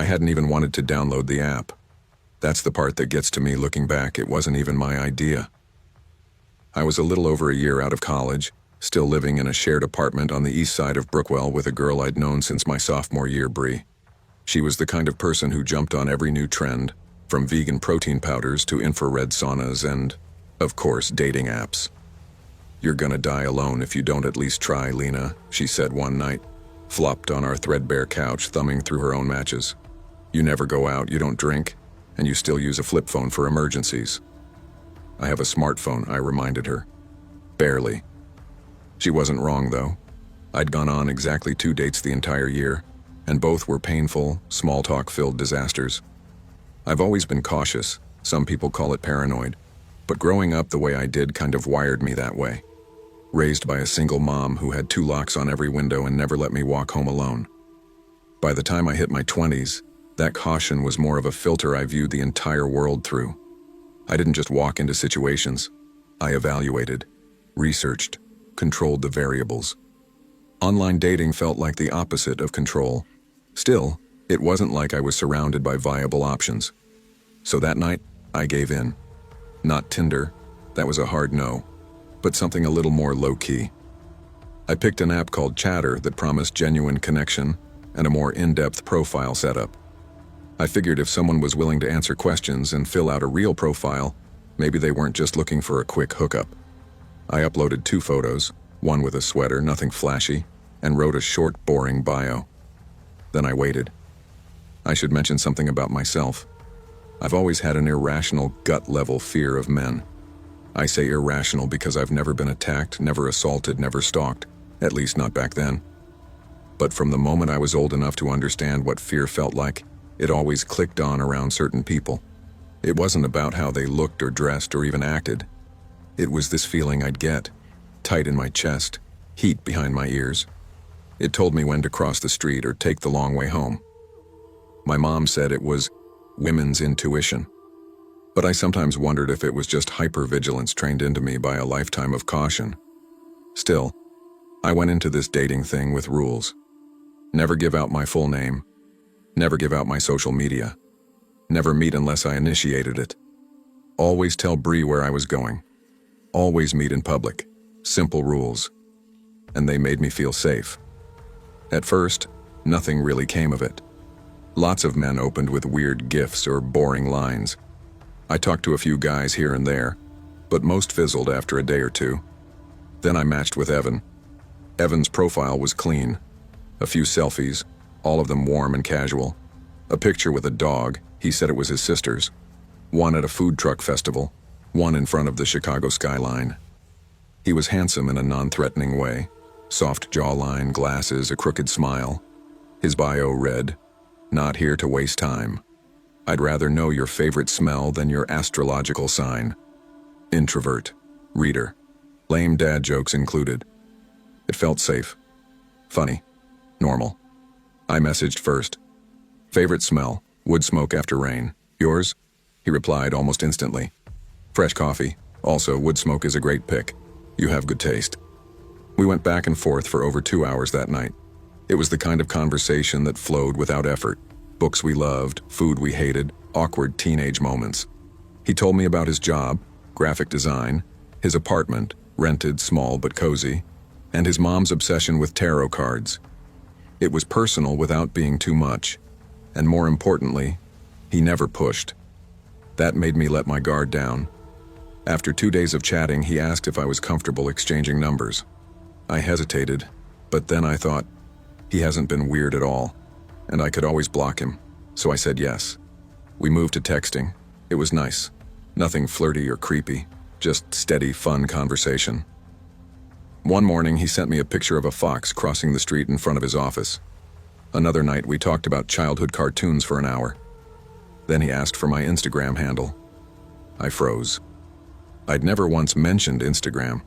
I hadn't even wanted to download the app. That's the part that gets to me looking back. It wasn't even my idea. I was a little over a year out of college, still living in a shared apartment on the east side of Brookwell with a girl I'd known since my sophomore year, Bree. She was the kind of person who jumped on every new trend, from vegan protein powders to infrared saunas and, of course, dating apps. "You're gonna die alone if you don't at least try, Lena," she said one night, flopped on our threadbare couch, thumbing through her own matches. "You never go out, you don't drink, and you still use a flip phone for emergencies." "I have a smartphone," I reminded her. "Barely." She wasn't wrong, though. I'd gone on exactly 2 dates the entire year, and both were painful, small-talk-filled disasters. I've always been cautious, some people call it paranoid, but growing up the way I did kind of wired me that way. Raised by a single mom who had 2 locks on every window and never let me walk home alone. By the time I hit my 20s, that caution was more of a filter I viewed the entire world through. I didn't just walk into situations. I evaluated, researched, controlled the variables. Online dating felt like the opposite of control. Still, it wasn't like I was surrounded by viable options. So that night, I gave in. Not Tinder, that was a hard no, but something a little more low-key. I picked an app called Chatter that promised genuine connection and a more in-depth profile setup. I figured if someone was willing to answer questions and fill out a real profile, maybe they weren't just looking for a quick hookup. I uploaded 2 photos, one with a sweater, nothing flashy, and wrote a short, boring bio. Then I waited. I should mention something about myself. I've always had an irrational, gut-level fear of men. I say irrational because I've never been attacked, never assaulted, never stalked, at least not back then. But from the moment I was old enough to understand what fear felt like, it always clicked on around certain people. It wasn't about how they looked or dressed or even acted. It was this feeling I'd get, tight in my chest, heat behind my ears. It told me when to cross the street or take the long way home. My mom said it was women's intuition. But I sometimes wondered if it was just hypervigilance trained into me by a lifetime of caution. Still, I went into this dating thing with rules. Never give out my full name. Never give out my social media. Never meet unless I initiated it. Always tell Bree where I was going. Always meet in public. Simple rules. And they made me feel safe. At first, nothing really came of it. Lots of men opened with weird gifs or boring lines. I talked to a few guys here and there, but most fizzled after a day or 2. Then I matched with Evan. Evan's profile was clean. A few selfies, all of them warm and casual. A picture with a dog, he said it was his sister's. One at a food truck festival, one in front of the Chicago skyline. He was handsome in a non-threatening way. Soft jawline, glasses, a crooked smile. His bio read, "Not here to waste time. I'd rather know your favorite smell than your astrological sign. Introvert. Reader. Lame dad jokes included." It felt safe. Funny. Normal. I messaged first. "Favorite smell? Wood smoke after rain. Yours?" He replied almost instantly. "Fresh coffee. Also, wood smoke is a great pick. You have good taste." We went back and forth for over 2 hours that night. It was the kind of conversation that flowed without effort. Books we loved, food we hated, awkward teenage moments. He told me about his job, graphic design, his apartment, rented, small but cozy, and his mom's obsession with tarot cards. It was personal without being too much, and more importantly, he never pushed. That made me let my guard down. After 2 days of chatting, he asked if I was comfortable exchanging numbers. I hesitated, but then I thought, he hasn't been weird at all, and I could always block him, so I said yes. We moved to texting. It was nice. Nothing flirty or creepy, just steady, fun conversation. One morning, he sent me a picture of a fox crossing the street in front of his office. Another night, we talked about childhood cartoons for an hour. Then he asked for my Instagram handle. I froze. I'd never once mentioned Instagram.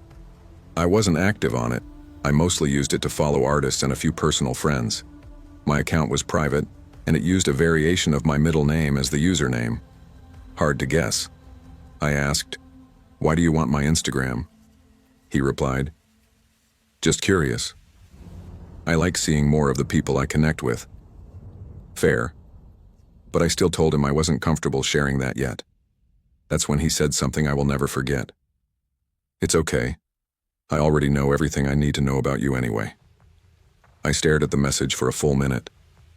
I wasn't active on it. I mostly used it to follow artists and a few personal friends. My account was private, and it used a variation of my middle name as the username. Hard to guess. I asked, "Why do you want my Instagram?" He replied, "Just curious. I like seeing more of the people I connect with." Fair. but I still told him I wasn't comfortable sharing that yet. That's when he said something I will never forget. "It's okay. I already know everything I need to know about you anyway." I stared at the message for a full minute.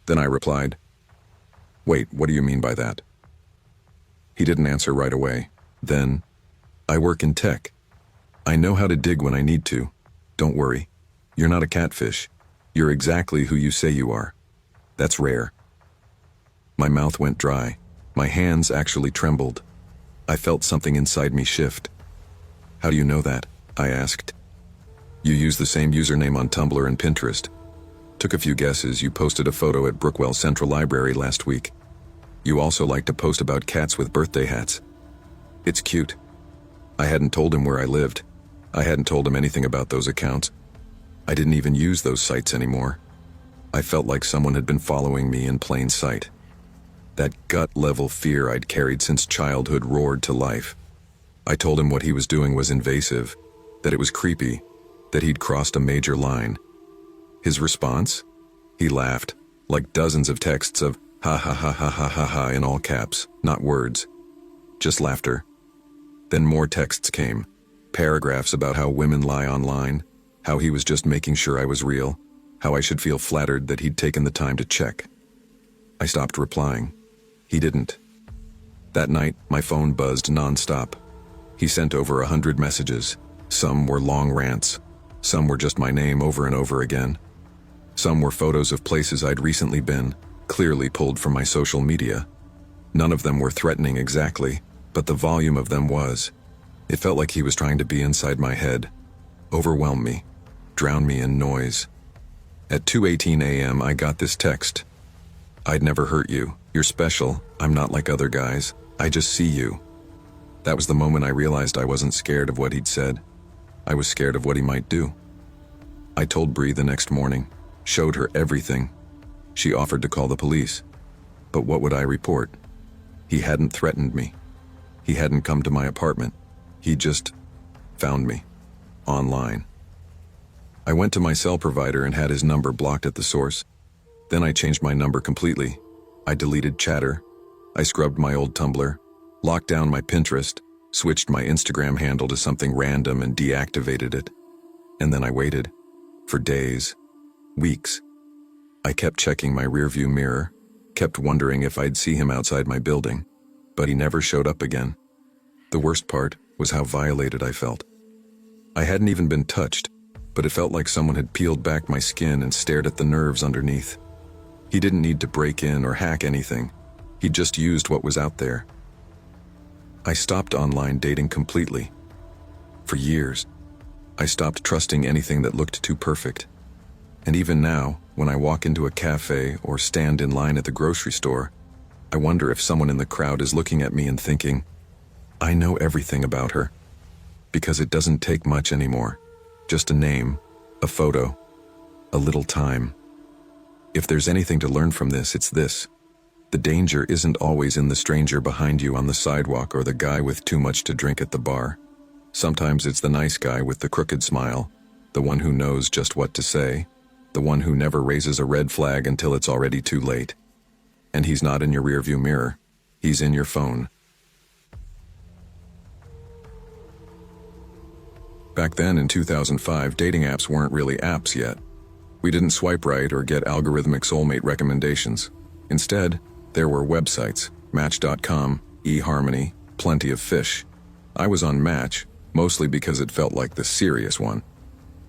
Then I replied, "Wait, what do you mean by that?" He didn't answer right away. Then, "I work in tech. I know how to dig when I need to. Don't worry. You're not a catfish. You're exactly who you say you are. That's rare." My mouth went dry. My hands actually trembled. I felt something inside me shift. "How do you know that?" I asked. "You use the same username on Tumblr and Pinterest. Took a few guesses. You posted a photo at Brookwell Central Library last week. You also like to post about cats with birthday hats. It's cute." I hadn't told him where I lived. I hadn't told him anything about those accounts. I didn't even use those sites anymore. I felt like someone had been following me in plain sight. That gut-level fear I'd carried since childhood roared to life. I told him what he was doing was invasive, that it was creepy, that he'd crossed a major line. His response? He laughed, like dozens of texts of ha ha ha ha ha ha ha in all caps, not words. Just laughter. Then more texts came, paragraphs about how women lie online, how he was just making sure I was real, how I should feel flattered that he'd taken the time to check. I stopped replying. He didn't. That night, my phone buzzed nonstop. He sent over 100 messages. Some were long rants. Some were just my name over and over again. Some were photos of places I'd recently been, clearly pulled from my social media. None of them were threatening exactly, but the volume of them was. It felt like he was trying to be inside my head, overwhelm me, drown me in noise. At 2:18 a.m. I got this text. "I'd never hurt you. You're special. I'm not like other guys. I just see you." That was the moment I realized I wasn't scared of what he'd said. I was scared of what he might do. I told Bree the next morning, showed her everything. She offered to call the police. But what would I report? He hadn't threatened me. He hadn't come to my apartment. He just found me. Online. I went to my cell provider and had his number blocked at the source. Then I changed my number completely. I deleted Chatter. I scrubbed my old Tumblr, locked down my Pinterest, switched my Instagram handle to something random and deactivated it. And then I waited. For days. Weeks. I kept checking my rearview mirror, kept wondering if I'd see him outside my building, but he never showed up again. The worst part was how violated I felt. I hadn't even been touched, but it felt like someone had peeled back my skin and stared at the nerves underneath. He didn't need to break in or hack anything. He just used what was out there. I stopped online dating completely. For years, I stopped trusting anything that looked too perfect. And even now, when I walk into a cafe or stand in line at the grocery store, I wonder if someone in the crowd is looking at me and thinking, I know everything about her. Because it doesn't take much anymore. Just a name, a photo, a little time. If there's anything to learn from this, it's this. The danger isn't always in the stranger behind you on the sidewalk or the guy with too much to drink at the bar. Sometimes it's the nice guy with the crooked smile, the one who knows just what to say, the one who never raises a red flag until it's already too late. And he's not in your rearview mirror. He's in your phone. Back then in 2005, dating apps weren't really apps yet. We didn't swipe right or get algorithmic soulmate recommendations. Instead, there were websites, Match.com, eHarmony, plenty of fish. I was on Match, mostly because it felt like the serious one.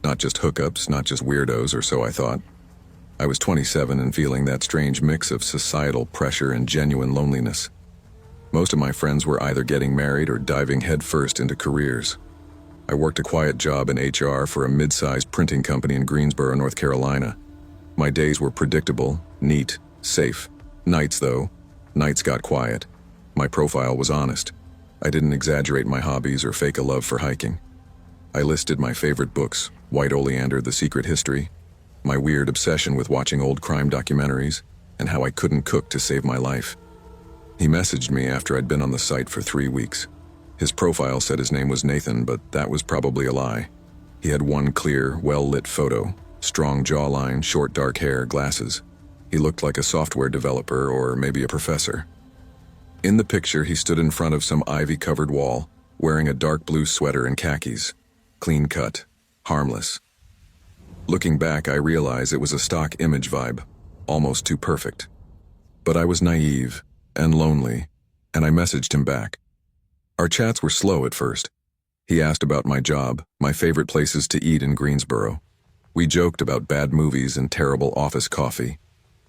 Not just hookups, not just weirdos, or so I thought. I was 27 and feeling that strange mix of societal pressure and genuine loneliness. Most of my friends were either getting married or diving headfirst into careers. I worked a quiet job in HR for a mid-sized printing company in Greensboro, North Carolina. My days were predictable, neat, safe. Nights got quiet. My profile was honest. I didn't exaggerate my hobbies or fake a love for hiking. I listed my favorite books, White Oleander, The Secret History, my weird obsession with watching old crime documentaries, and how I couldn't cook to save my life. He messaged me after I'd been on the site for 3 weeks. His profile said his name was Nathan, but that was probably a lie. He had one clear, well-lit photo, strong jawline, short dark hair, glasses. He looked like a software developer or maybe a professor. In the picture, he stood in front of some ivy-covered wall, wearing a dark blue sweater and khakis. Clean cut, harmless. Looking back, I realize it was a stock image vibe, almost too perfect. But I was naive and lonely, and I messaged him back. Our chats were slow at first. He asked about my job, my favorite places to eat in Greensboro. We joked about bad movies and terrible office coffee.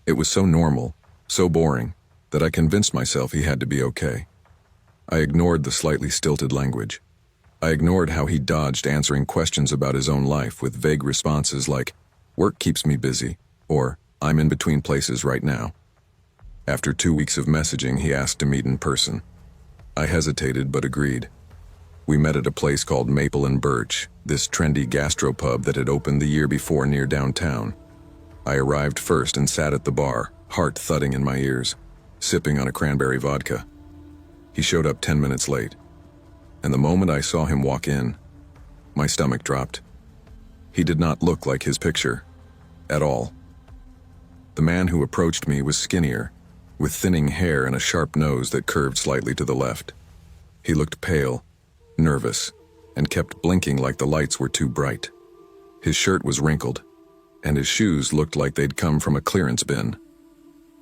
It was so normal, so boring, that I convinced myself he had to be okay. I ignored the slightly stilted language. I ignored how he dodged answering questions about his own life with vague responses like, "Work keeps me busy," or "I'm in between places right now." After 2 weeks of messaging, he asked to meet in person. I hesitated but agreed. We met at a place called Maple and Birch, this trendy gastropub that had opened the year before near downtown. I arrived first and sat at the bar, heart thudding in my ears, sipping on a cranberry vodka. He showed up 10 minutes late, and the moment I saw him walk in, my stomach dropped. He did not look like his picture, at all. The man who approached me was skinnier, with thinning hair and a sharp nose that curved slightly to the left. He looked pale, nervous, and kept blinking like the lights were too bright. His shirt was wrinkled, and his shoes looked like they'd come from a clearance bin.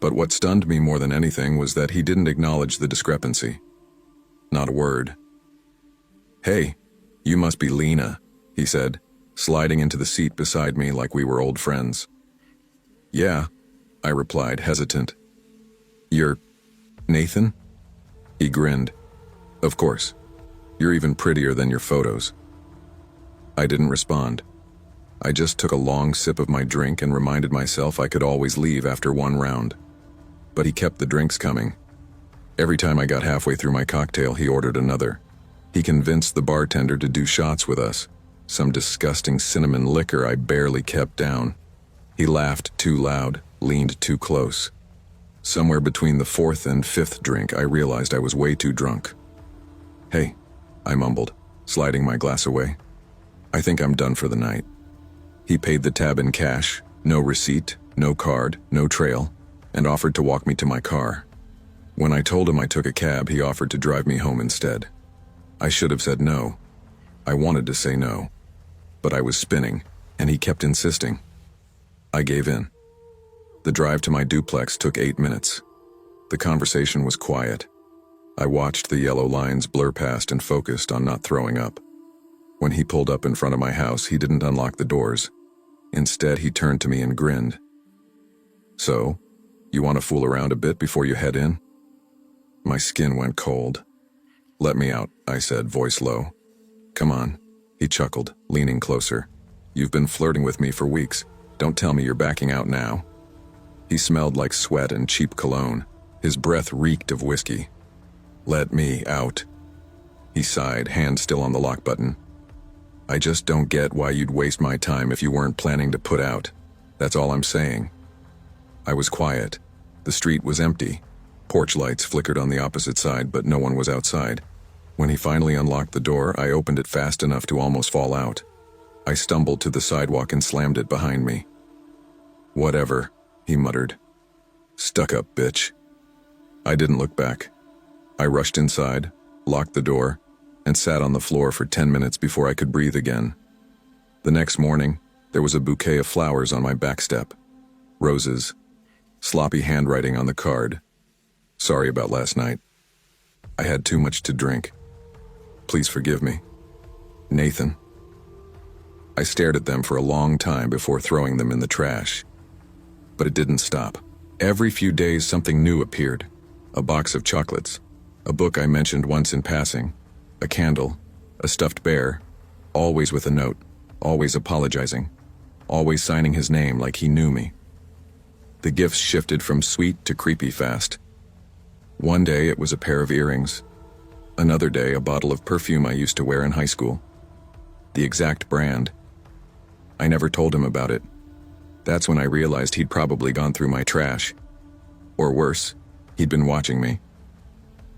But what stunned me more than anything was that he didn't acknowledge the discrepancy. Not a word. "Hey, you must be Lena," he said, sliding into the seat beside me like we were old friends. "Yeah," I replied, hesitant. "You're Nathan?" He grinned. "Of course. You're even prettier than your photos." I didn't respond. I just took a long sip of my drink and reminded myself I could always leave after one round. But he kept the drinks coming. Every time I got halfway through my cocktail, he ordered another. He convinced the bartender to do shots with us, some disgusting cinnamon liquor I barely kept down. He laughed too loud, leaned too close. Somewhere between the fourth and fifth drink, I realized I was way too drunk. "Hey," I mumbled, sliding my glass away. "I think I'm done for the night." He paid the tab in cash, no receipt, no card, no trail, and offered to walk me to my car. When I told him I took a cab, he offered to drive me home instead. I should have said no. I wanted to say no, but I was spinning, and he kept insisting. I gave in. The drive to my duplex took 8 minutes. The conversation was quiet. I watched the yellow lines blur past and focused on not throwing up. When he pulled up in front of my house, he didn't unlock the doors. Instead, he turned to me and grinned. "So, you want to fool around a bit before you head in?" My skin went cold. "Let me out," I said, voice low. "Come on," he chuckled, leaning closer. "You've been flirting with me for weeks. Don't tell me you're backing out now." He smelled like sweat and cheap cologne. His breath reeked of whiskey. "Let me out." He sighed, hand still on the lock button. "I just don't get why you'd waste my time if you weren't planning to put out. That's all I'm saying." I was quiet. The street was empty. Porch lights flickered on the opposite side, but no one was outside. When he finally unlocked the door, I opened it fast enough to almost fall out. I stumbled to the sidewalk and slammed it behind me. "Whatever," he muttered. "Stuck up, bitch." I didn't look back. I rushed inside, locked the door, and sat on the floor for 10 minutes before I could breathe again. The next morning, there was a bouquet of flowers on my back step. Roses. Sloppy handwriting on the card. "Sorry about last night. I had too much to drink. Please forgive me. Nathan." I stared at them for a long time before throwing them in the trash. But it didn't stop. Every few days something new appeared. A box of chocolates, a book I mentioned once in passing, a candle, a stuffed bear, always with a note, always apologizing, always signing his name like he knew me. The gifts shifted from sweet to creepy fast. One day it was a pair of earrings. Another day a bottle of perfume I used to wear in high school. The exact brand. I never told him about it. That's when I realized he'd probably gone through my trash. Or worse, he'd been watching me.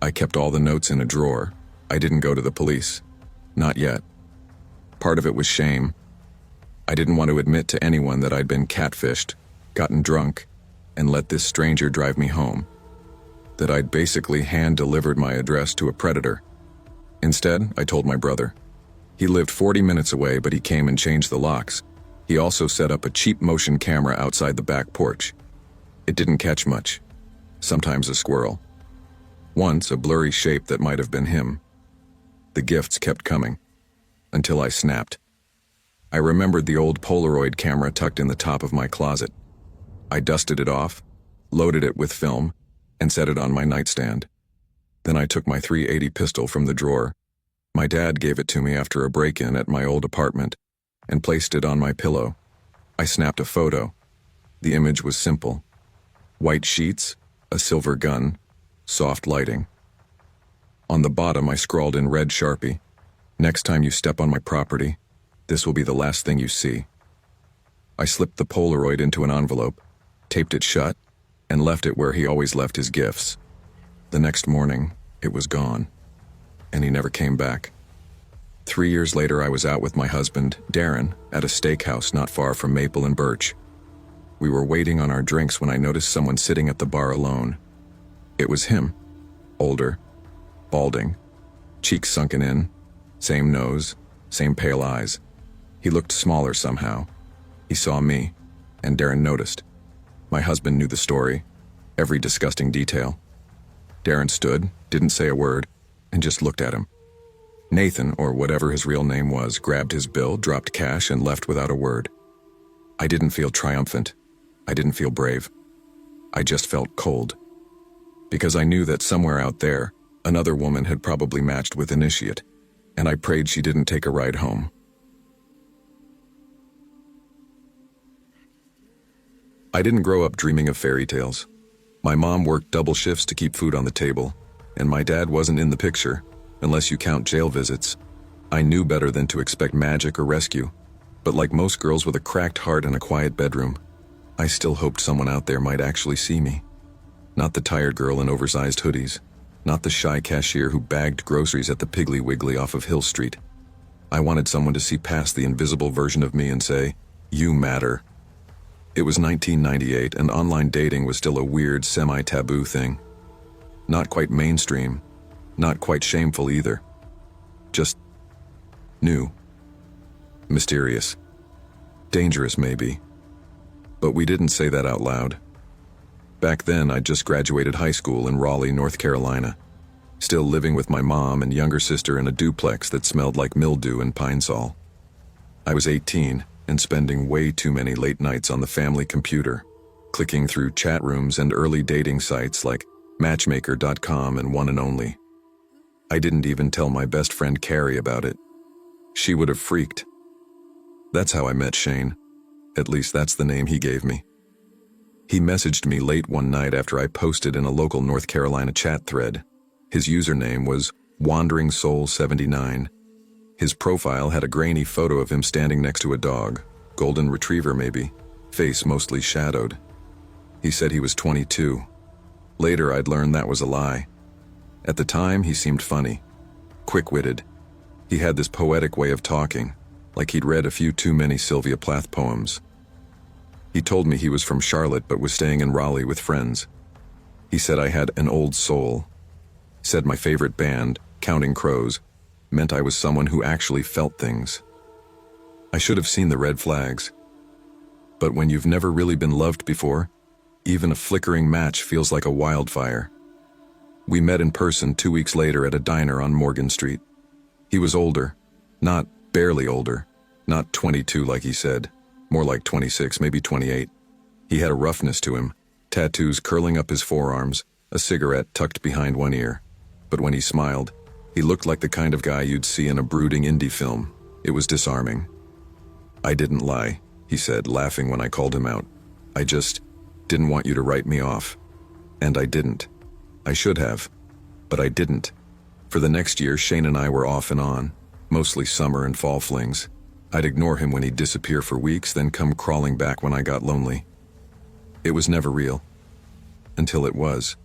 I kept all the notes in a drawer. I didn't go to the police. Not yet. Part of it was shame. I didn't want to admit to anyone that I'd been catfished, gotten drunk, and let this stranger drive me home. That I'd basically hand-delivered my address to a predator. Instead, I told my brother. He lived 40 minutes away, but he came and changed the locks. He also set up a cheap motion camera outside the back porch. It didn't catch much. Sometimes a squirrel. Once, a blurry shape that might have been him. The gifts kept coming. Until I snapped. I remembered the old Polaroid camera tucked in the top of my closet. I dusted it off, loaded it with film, and set it on my nightstand. Then I took my .380 pistol from the drawer. My dad gave it to me after a break-in at my old apartment, and placed it on my pillow. I snapped a photo. The image was simple. White sheets, a silver gun, soft lighting. On the bottom I scrawled in red Sharpie, "Next time you step on my property, this will be the last thing you see." I slipped the Polaroid into an envelope, taped it shut, and left it where he always left his gifts. The next morning, it was gone, and he never came back. 3 years later, I was out with my husband, Darren, at a steakhouse not far from Maple and Birch. We were waiting on our drinks when I noticed someone sitting at the bar alone. It was him, older, balding, cheeks sunken in, same nose, same pale eyes. He looked smaller somehow. He saw me, and Darren noticed. My husband knew the story, every disgusting detail. Darren stood, didn't say a word, and just looked at him. Nathan, or whatever his real name was, grabbed his bill, dropped cash, and left without a word. I didn't feel triumphant. I didn't feel brave. I just felt cold. Because I knew that somewhere out there, another woman had probably matched with Initiate, and I prayed she didn't take a ride home. I didn't grow up dreaming of fairy tales. My mom worked double shifts to keep food on the table, and my dad wasn't in the picture, unless you count jail visits. I knew better than to expect magic or rescue, but like most girls with a cracked heart and a quiet bedroom, I still hoped someone out there might actually see me. Not the tired girl in oversized hoodies, not the shy cashier who bagged groceries at the Piggly Wiggly off of Hill Street. I wanted someone to see past the invisible version of me and say, "You matter." It was 1998, and online dating was still a weird, semi-taboo thing. Not quite mainstream, not quite shameful either. Just new. Mysterious. Dangerous, maybe. But we didn't say that out loud. Back then, I'd just graduated high school in Raleigh, North Carolina, still living with my mom and younger sister in a duplex that smelled like mildew and pine sol. I was 18 and spending way too many late nights on the family computer, clicking through chat rooms and early dating sites like Matchmaker.com and One and Only. I didn't even tell my best friend Carrie about it. She would have freaked. That's how I met Shane. At least that's the name he gave me. He messaged me late one night after I posted in a local North Carolina chat thread. His username was Wandering Soul 79. His profile had a grainy photo of him standing next to a dog, golden retriever maybe, face mostly shadowed. He said he was 22. Later I'd learned that was a lie. At the time he seemed funny, quick-witted. He had this poetic way of talking, like he'd read a few too many Sylvia Plath poems. He told me he was from Charlotte but was staying in Raleigh with friends. He said I had an old soul. Said my favorite band, Counting Crows, meant I was someone who actually felt things. I should have seen the red flags. But when you've never really been loved before, even a flickering match feels like a wildfire. We met in person 2 weeks later at a diner on Morgan Street. He was older, not barely older, not 22 like he said, more like 26, maybe 28. He had a roughness to him, tattoos curling up his forearms, a cigarette tucked behind one ear. But when he smiled, he looked like the kind of guy you'd see in a brooding indie film. It was disarming. "I didn't lie," he said, laughing when I called him out. "I just didn't want you to write me off." And I didn't. I should have, but I didn't. For the next year, Shane and I were off and on, mostly summer and fall flings. I'd ignore him when he'd disappear for weeks, then come crawling back when I got lonely. It was never real. Until it was.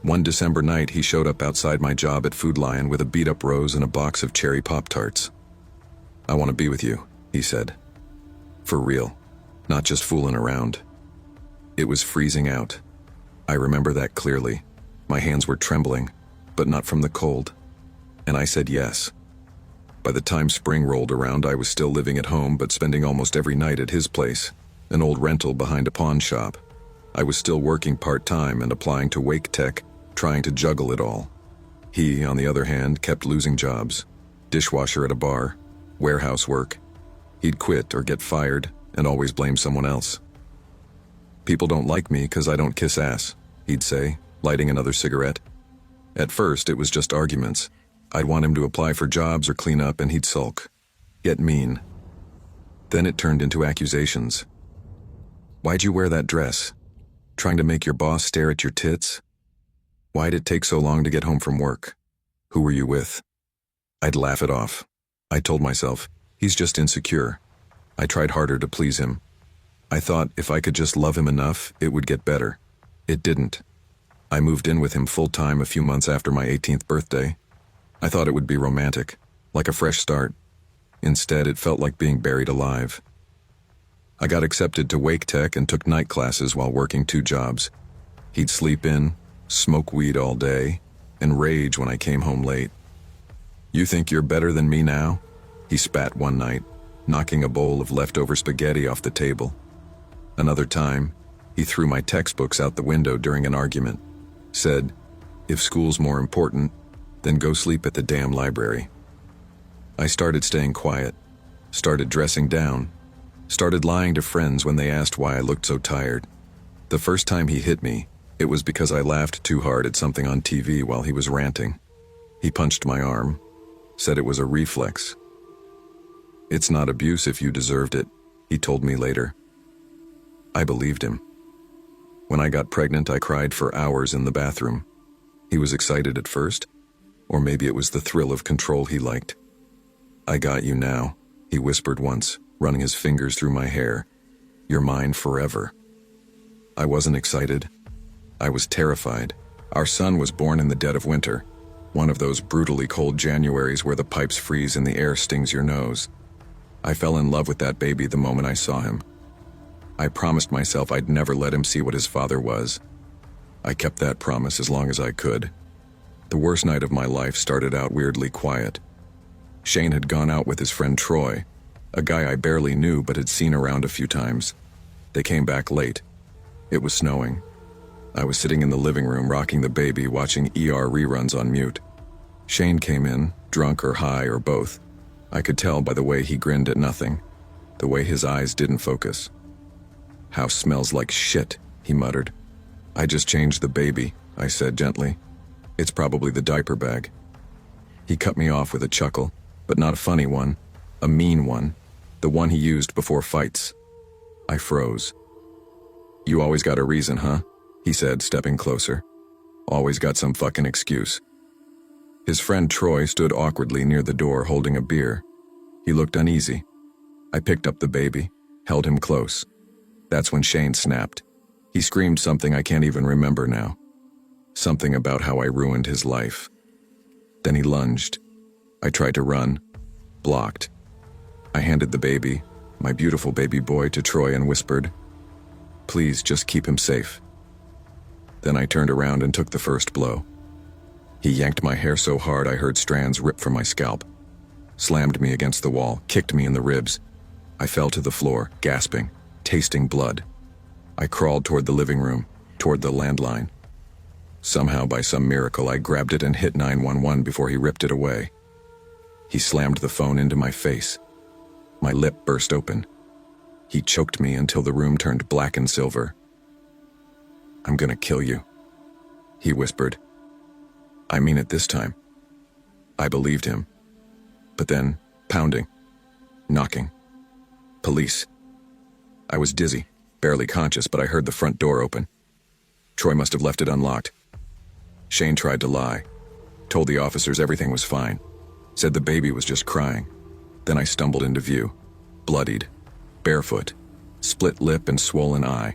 One December night, he showed up outside my job at Food Lion with a beat-up rose and a box of cherry Pop-Tarts. "I want to be with you," he said. For real, not just fooling around. It was freezing out. I remember that clearly. My hands were trembling, but not from the cold. And I said yes. By the time spring rolled around, I was still living at home but spending almost every night at his place, an old rental behind a pawn shop. I was still working part-time and applying to Wake Tech, trying to juggle it all. He, on the other hand, kept losing jobs. Dishwasher at a bar, warehouse work. He'd quit or get fired and always blame someone else. "People don't like me because I don't kiss ass," he'd say, lighting another cigarette. At first, it was just arguments. I'd want him to apply for jobs or clean up and he'd sulk. Get mean. Then it turned into accusations. "Why'd you wear that dress? Trying to make your boss stare at your tits? Why'd it take so long to get home from work? Who were you with?" I'd laugh it off. I told myself, he's just insecure. I tried harder to please him. I thought if I could just love him enough, it would get better. It didn't. I moved in with him full-time a few months after my 18th birthday. I thought it would be romantic, like a fresh start. Instead, it felt like being buried alive. I got accepted to Wake Tech and took night classes while working 2 jobs. He'd sleep in, smoke weed all day, and rage when I came home late. "You think you're better than me now?" he spat one night, knocking a bowl of leftover spaghetti off the table. Another time, he threw my textbooks out the window during an argument. Said, "If school's more important, then go sleep at the damn library." I started staying quiet, started dressing down, started lying to friends when they asked why I looked so tired. The first time he hit me, it was because I laughed too hard at something on TV while he was ranting. He punched my arm, said it was a reflex. "It's not abuse if you deserved it," he told me later. I believed him. When I got pregnant, I cried for hours in the bathroom. He was excited at first, or maybe it was the thrill of control he liked. "I got you now," he whispered once, running his fingers through my hair. "You're mine forever." I wasn't excited. I was terrified. Our son was born in the dead of winter, one of those brutally cold Januaries where the pipes freeze and the air stings your nose. I fell in love with that baby the moment I saw him. I promised myself I'd never let him see what his father was. I kept that promise as long as I could. The worst night of my life started out weirdly quiet. Shane had gone out with his friend Troy, a guy I barely knew but had seen around a few times. They came back late. It was snowing. I was sitting in the living room rocking the baby, watching ER reruns on mute. Shane came in, drunk or high or both. I could tell by the way he grinned at nothing, the way his eyes didn't focus. "House smells like shit," he muttered. "I just changed the baby," I said gently. "It's probably the diaper bag." He cut me off with a chuckle, but not a funny one, a mean one, the one he used before fights. I froze. "You always got a reason, huh?" he said, stepping closer. "Always got some fucking excuse." His friend Troy stood awkwardly near the door holding a beer. He looked uneasy. I picked up the baby, held him close. That's when Shane snapped. He screamed something I can't even remember now. Something about how I ruined his life. Then he lunged. I tried to run. Blocked. I handed the baby, my beautiful baby boy, to Troy and whispered, "Please just keep him safe." Then I turned around and took the first blow. He yanked my hair so hard I heard strands rip from my scalp. Slammed me against the wall, kicked me in the ribs. I fell to the floor, gasping, tasting blood. I crawled toward the living room, toward the landline. Somehow, by some miracle, I grabbed it and hit 911 before he ripped it away. He slammed the phone into my face. My lip burst open. He choked me until the room turned black and silver. "I'm gonna kill you," he whispered. "I mean it this time." I believed him. But then, pounding, knocking. Police. I was dizzy, barely conscious, but I heard the front door open. Troy must have left it unlocked. Shane tried to lie. Told the officers everything was fine. Said the baby was just crying. Then I stumbled into view. Bloodied. Barefoot. Split lip and swollen eye.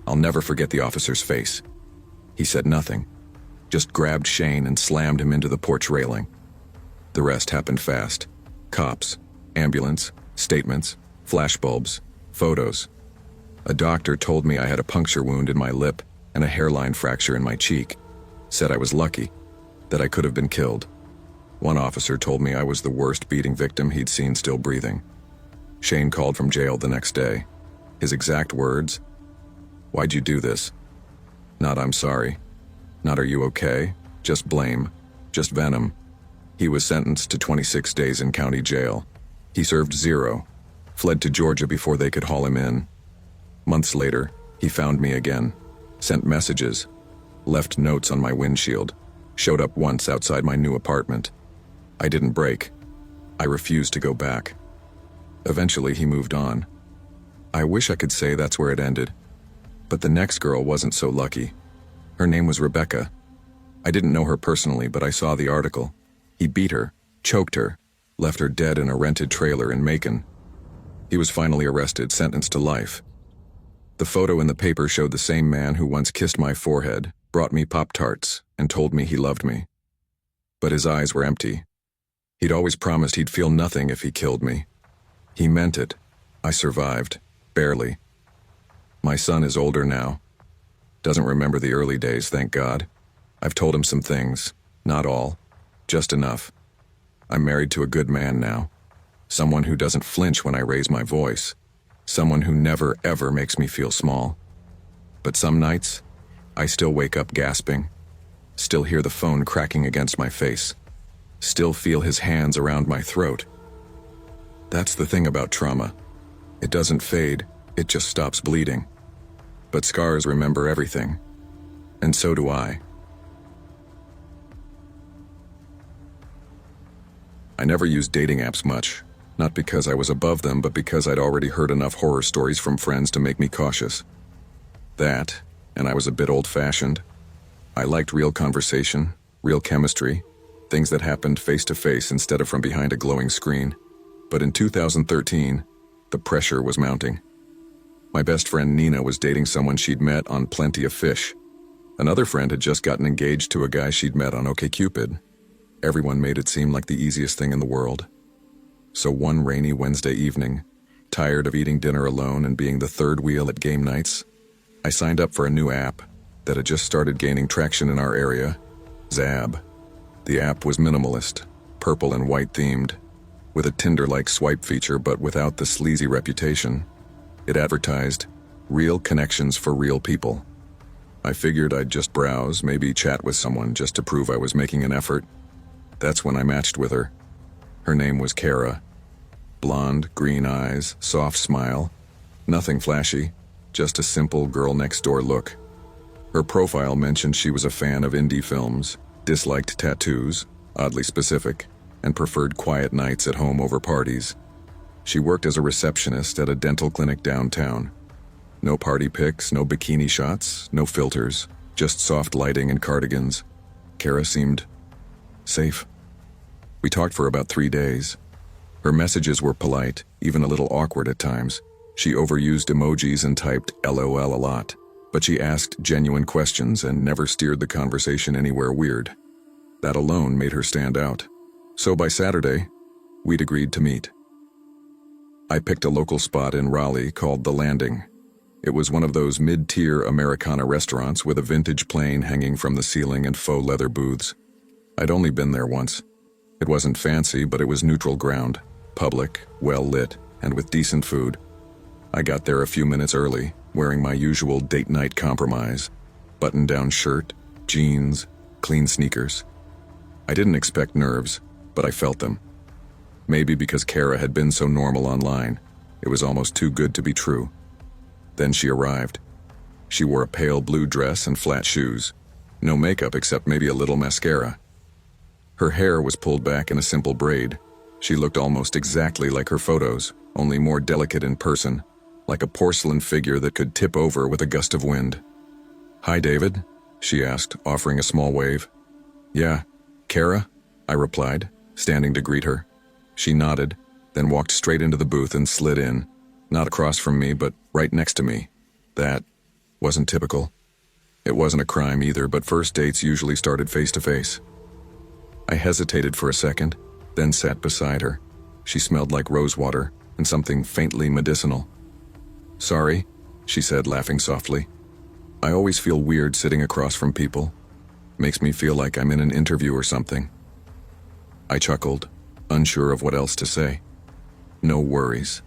I'll never forget the officer's face. He said nothing. Just grabbed Shane and slammed him into the porch railing. The rest happened fast. Cops, ambulance, statements, flashbulbs, photos. A doctor told me I had a puncture wound in my lip and a hairline fracture in my cheek. Said I was lucky, that I could have been killed. One officer told me I was the worst beating victim he'd seen still breathing. Shane called from jail the next day. His exact words, "Why'd you do this?" Not "I'm sorry." Not "Are you okay?" Just blame. Just venom. He was sentenced to 26 days in county jail. He served 0. Fled to Georgia before they could haul him in. Months later, he found me again. Sent messages. Left notes on my windshield. Showed up once outside my new apartment. I didn't break. I refused to go back. Eventually, he moved on. I wish I could say that's where it ended. But the next girl wasn't so lucky. Her name was Rebecca. I didn't know her personally, but I saw the article. He beat her, choked her, left her dead in a rented trailer in Macon. He was finally arrested, sentenced to life. The photo in the paper showed the same man who once kissed my forehead, brought me Pop-Tarts, and told me he loved me. But his eyes were empty. He'd always promised he'd feel nothing if he killed me. He meant it. I survived. Barely. My son is older now. Doesn't remember the early days, thank God. I've told him some things. Not all. Just enough. I'm married to a good man now. Someone who doesn't flinch when I raise my voice. Someone who never, ever makes me feel small. But some nights, I still wake up gasping. Still hear the phone cracking against my face. Still feel his hands around my throat. That's the thing about trauma. It doesn't fade, it just stops bleeding. But scars remember everything. And so do I. I never used dating apps much. Not because I was above them, but because I'd already heard enough horror stories from friends to make me cautious. That, and I was a bit old-fashioned. I liked real conversation, real chemistry, things that happened face-to-face instead of from behind a glowing screen. But in 2013, the pressure was mounting. My best friend Nina was dating someone she'd met on Plenty of Fish. Another friend had just gotten engaged to a guy she'd met on OkCupid. Everyone made it seem like the easiest thing in the world. So one rainy Wednesday evening, tired of eating dinner alone and being the third wheel at game nights, I signed up for a new app that had just started gaining traction in our area, Zab. The app was minimalist, purple and white themed, with a Tinder-like swipe feature but without the sleazy reputation. It advertised real connections for real people. I figured I'd just browse, maybe chat with someone just to prove I was making an effort. That's when I matched with her. Her name was Kara. Blonde, green eyes, soft smile. Nothing flashy, just a simple girl-next-door look. Her profile mentioned she was a fan of indie films, disliked tattoos, oddly specific, and preferred quiet nights at home over parties. She worked as a receptionist at a dental clinic downtown. No party pics, no bikini shots, no filters, just soft lighting and cardigans. Kara seemed safe. We talked for about 3 days. Her messages were polite, even a little awkward at times. She overused emojis and typed LOL a lot, but she asked genuine questions and never steered the conversation anywhere weird. That alone made her stand out. So by Saturday, we'd agreed to meet. I picked a local spot in Raleigh called The Landing. It was one of those mid-tier Americana restaurants with a vintage plane hanging from the ceiling and faux leather booths. I'd only been there once. It wasn't fancy, but it was neutral ground, public, well-lit, and with decent food. I got there a few minutes early, wearing my usual date night compromise, button-down shirt, jeans, clean sneakers. I didn't expect nerves, but I felt them. Maybe because Kara had been so normal online, it was almost too good to be true. Then she arrived. She wore a pale blue dress and flat shoes. No makeup except maybe a little mascara. Her hair was pulled back in a simple braid. She looked almost exactly like her photos, only more delicate in person, like a porcelain figure that could tip over with a gust of wind. "Hi, David," she asked, offering a small wave. "Yeah, Kara?" I replied, standing to greet her. She nodded, then walked straight into the booth and slid in, not across from me, but right next to me. That wasn't typical. It wasn't a crime either, but first dates usually started face-to-face. I hesitated for a second, then sat beside her. She smelled like rosewater and something faintly medicinal. "Sorry," she said, laughing softly. I always feel weird sitting across from people. Makes me feel like I'm in an interview or something. I chuckled, unsure of what else to say. No worries.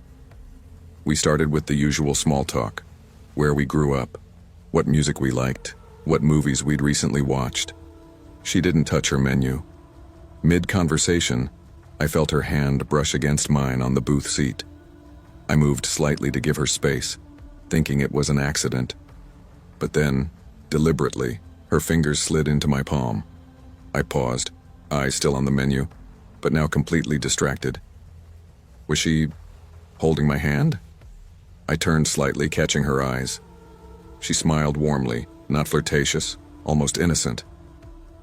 We started with the usual small talk. Where we grew up, what music we liked, what movies we'd recently watched. She didn't touch her menu. Mid-conversation, I felt her hand brush against mine on the booth seat. I moved slightly to give her space, thinking it was an accident. But then, deliberately, her fingers slid into my palm. I paused, eyes still on the menu, but now completely distracted. Was she holding my hand? I turned slightly, catching her eyes. She smiled warmly, not flirtatious, almost innocent.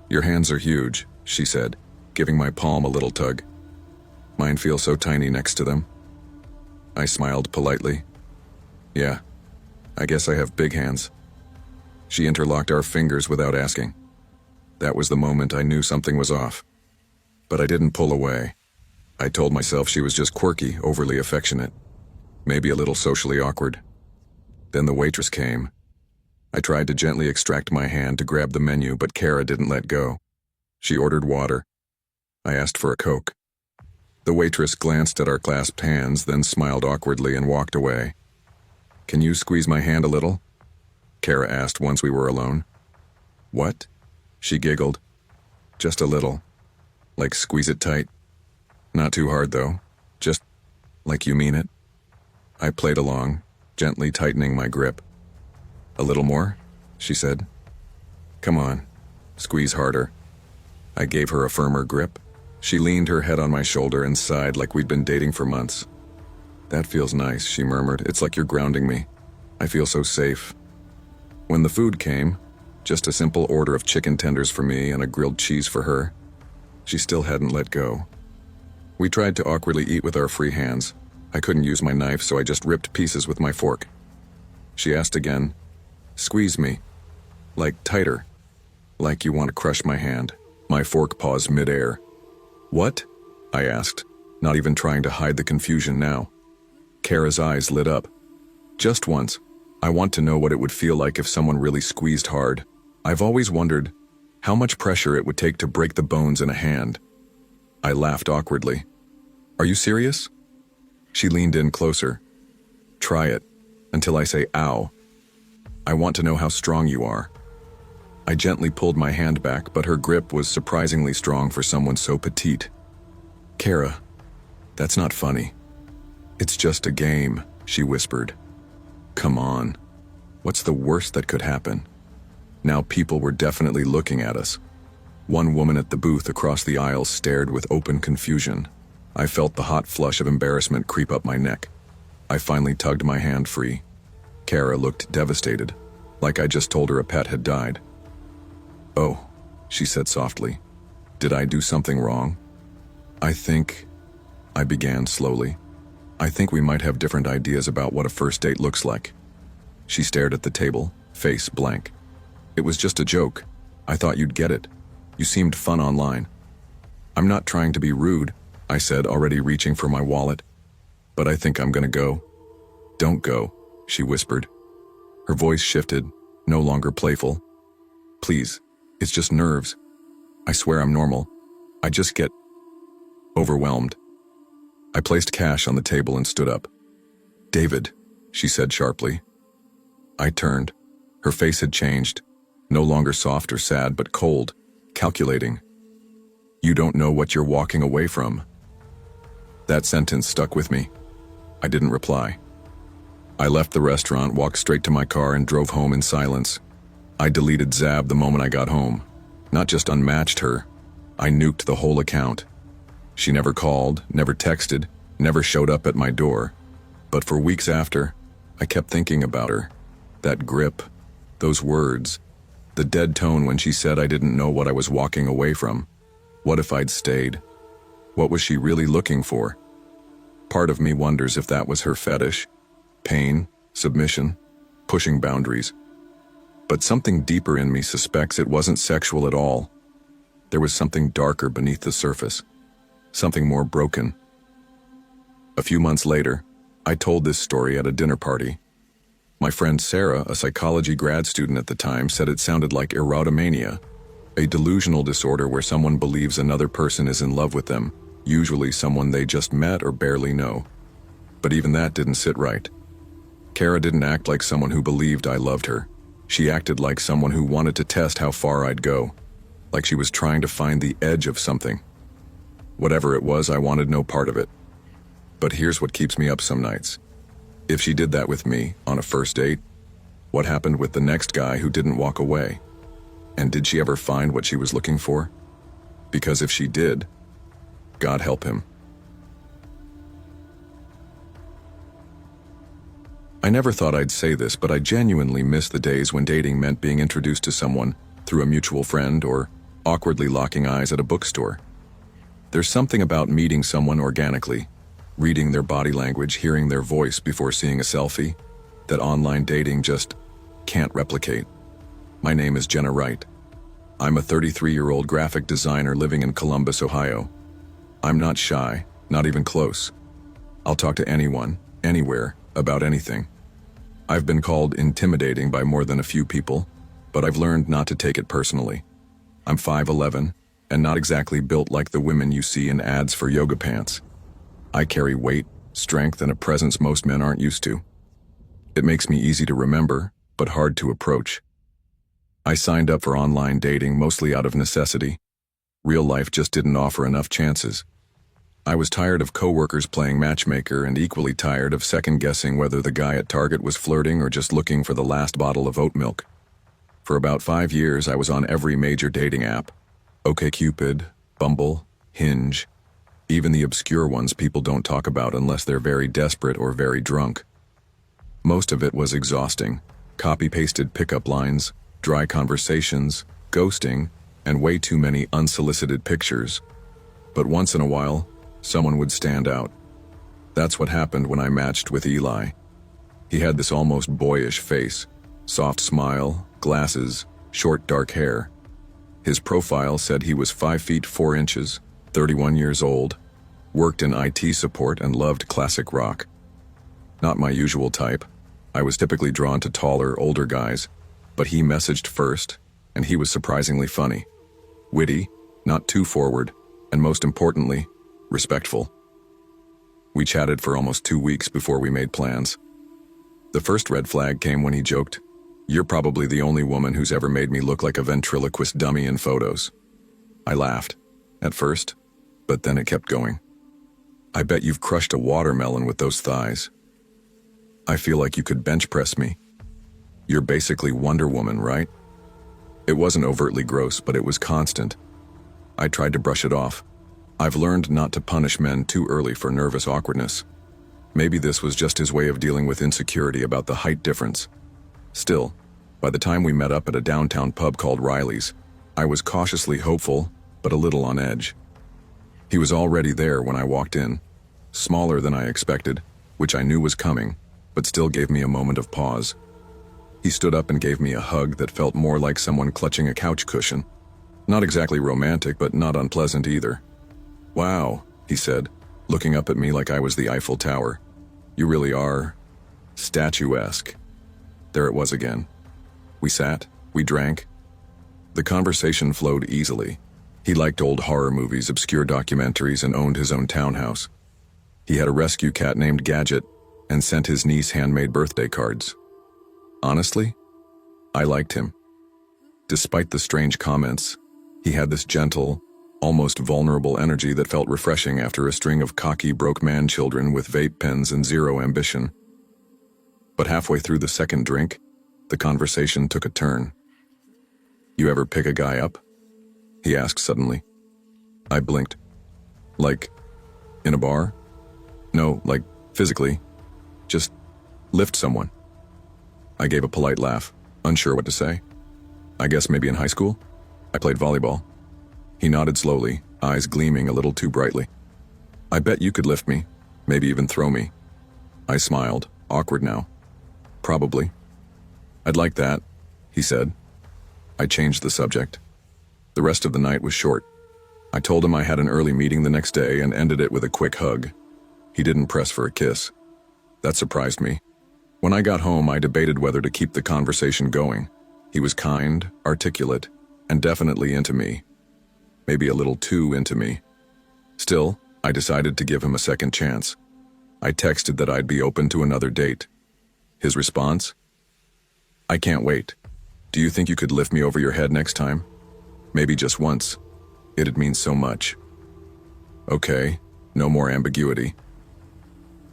Your hands are huge, she said, giving my palm a little tug. Mine feel so tiny next to them. I smiled politely. Yeah, I guess I have big hands. She interlocked our fingers without asking. That was the moment I knew something was off. But I didn't pull away. I told myself she was just quirky, overly affectionate. Maybe a little socially awkward. Then the waitress came. I tried to gently extract my hand to grab the menu, but Kara didn't let go. She ordered water. I asked for a Coke. The waitress glanced at our clasped hands, then smiled awkwardly and walked away. Can you squeeze my hand a little? Kara asked once we were alone. What? She giggled. Just a little. Like squeeze it tight. Not too hard though. Just like you mean it. I played along, gently tightening my grip. A little more, she said. Come on, squeeze harder. I gave her a firmer grip. She leaned her head on my shoulder and sighed like we'd been dating for months. That feels nice, she murmured. It's like you're grounding me. I feel so safe. When the food came, just a simple order of chicken tenders for me and a grilled cheese for her, she still hadn't let go. We tried to awkwardly eat with our free hands. I couldn't use my knife, so I just ripped pieces with my fork. She asked again, squeeze me. Like tighter. Like you want to crush my hand. My fork paused midair. What? I asked, not even trying to hide the confusion now. Kara's eyes lit up. Just once. I want to know what it would feel like if someone really squeezed hard. I've always wondered how much pressure it would take to break the bones in a hand. I laughed awkwardly. Are you serious? She leaned in closer. Try it, until I say ow. I want to know how strong you are. I gently pulled my hand back, but her grip was surprisingly strong for someone so petite. Kara, that's not funny. It's just a game, she whispered. Come on. What's the worst that could happen? Now people were definitely looking at us. One woman at the booth across the aisle stared with open confusion. I felt the hot flush of embarrassment creep up my neck. I finally tugged my hand free. Kara looked devastated, like I just told her a pet had died. Oh, she said softly. Did I do something wrong? I began slowly. I think we might have different ideas about what a first date looks like. She stared at the table, face blank. It was just a joke. I thought you'd get it. You seemed fun online. I'm not trying to be rude, I said, already reaching for my wallet. But I think I'm gonna go. Don't go, she whispered. Her voice shifted, no longer playful. Please, it's just nerves. I swear I'm normal. I just get overwhelmed. I placed cash on the table and stood up. David, she said sharply. I turned. Her face had changed, no longer soft or sad, but cold, calculating. You don't know what you're walking away from. That sentence stuck with me. I didn't reply. I left the restaurant, walked straight to my car, and drove home in silence. I deleted Zab the moment I got home. Not just unmatched her, I nuked the whole account. She never called, never texted, never showed up at my door. But for weeks after, I kept thinking about her. That grip, those words, the dead tone when she said I didn't know what I was walking away from. What if I'd stayed? What was she really looking for? Part of me wonders if that was her fetish. Pain, submission, pushing boundaries. But something deeper in me suspects it wasn't sexual at all. There was something darker beneath the surface. Something more broken. A few months later, I told this story at a dinner party. My friend Sarah, a psychology grad student at the time, said it sounded like erotomania, a delusional disorder where someone believes another person is in love with them, usually someone they just met or barely know. But even that didn't sit right. Kara didn't act like someone who believed I loved her. She acted like someone who wanted to test how far I'd go, like she was trying to find the edge of something. Whatever it was, I wanted no part of it. But here's what keeps me up some nights. If she did that with me on a first date, what happened with the next guy who didn't walk away? And did she ever find what she was looking for? Because if she did, God help him. I never thought I'd say this, but I genuinely miss the days when dating meant being introduced to someone through a mutual friend or awkwardly locking eyes at a bookstore. There's something about meeting someone organically, reading their body language, hearing their voice before seeing a selfie, that online dating just can't replicate. My name is Jenna Wright. I'm a 33-year-old graphic designer living in Columbus, Ohio. I'm not shy, not even close. I'll talk to anyone, anywhere, about anything. I've been called intimidating by more than a few people, but I've learned not to take it personally. I'm 5'11", and not exactly built like the women you see in ads for yoga pants. I carry weight, strength, and a presence most men aren't used to. It makes me easy to remember, but hard to approach. I signed up for online dating mostly out of necessity. Real life just didn't offer enough chances. I was tired of coworkers playing matchmaker and equally tired of second-guessing whether the guy at Target was flirting or just looking for the last bottle of oat milk. For about 5 years, I was on every major dating app. OkCupid, Bumble, Hinge, even the obscure ones people don't talk about unless they're very desperate or very drunk. Most of it was exhausting. Copy-pasted pickup lines, dry conversations, ghosting, and way too many unsolicited pictures. But once in a while, someone would stand out. That's what happened when I matched with Eli. He had this almost boyish face, soft smile, glasses, short dark hair. His profile said he was 5 feet 4 inches, 31 years old, worked in IT support and loved classic rock. Not my usual type. I was typically drawn to taller, older guys, but he messaged first, and he was surprisingly funny. Witty, not too forward, and most importantly, respectful. We chatted for almost 2 weeks before we made plans. The first red flag came when he joked, "You're probably the only woman who's ever made me look like a ventriloquist dummy in photos." I laughed, at first, but then it kept going. "I bet you've crushed a watermelon with those thighs. I feel like you could bench press me. You're basically Wonder Woman, right?" It wasn't overtly gross, but it was constant. I tried to brush it off. I've learned not to punish men too early for nervous awkwardness. Maybe this was just his way of dealing with insecurity about the height difference. Still, by the time we met up at a downtown pub called Riley's, I was cautiously hopeful, but a little on edge. He was already there when I walked in, smaller than I expected, which I knew was coming, but still gave me a moment of pause. He stood up and gave me a hug that felt more like someone clutching a couch cushion. Not exactly romantic, but not unpleasant either. "Wow," he said, looking up at me like I was the Eiffel Tower. "You really are statuesque." There it was again. We sat, we drank. The conversation flowed easily. He liked old horror movies, obscure documentaries, and owned his own townhouse. He had a rescue cat named Gadget and sent his niece handmade birthday cards. Honestly, I liked him. Despite the strange comments, he had this gentle, almost vulnerable energy that felt refreshing after a string of cocky broke-man children with vape pens and zero ambition. But halfway through the second drink, the conversation took a turn. "You ever pick a guy up?" he asked suddenly. I blinked. "Like, in a bar?" "No, like, physically. Just lift someone." I gave a polite laugh, unsure what to say. "I guess maybe in high school? I played volleyball." He nodded slowly, eyes gleaming a little too brightly. "I bet you could lift me, maybe even throw me." I smiled, awkward now. "Probably." "I'd like that," he said. I changed the subject. The rest of the night was short. I told him I had an early meeting the next day and ended it with a quick hug. He didn't press for a kiss. That surprised me. When I got home, I debated whether to keep the conversation going. He was kind, articulate, and definitely into me. Maybe a little too into me. Still, I decided to give him a second chance. I texted that I'd be open to another date. His response? "I can't wait. Do you think you could lift me over your head next time? Maybe just once. It'd mean so much." Okay, no more ambiguity.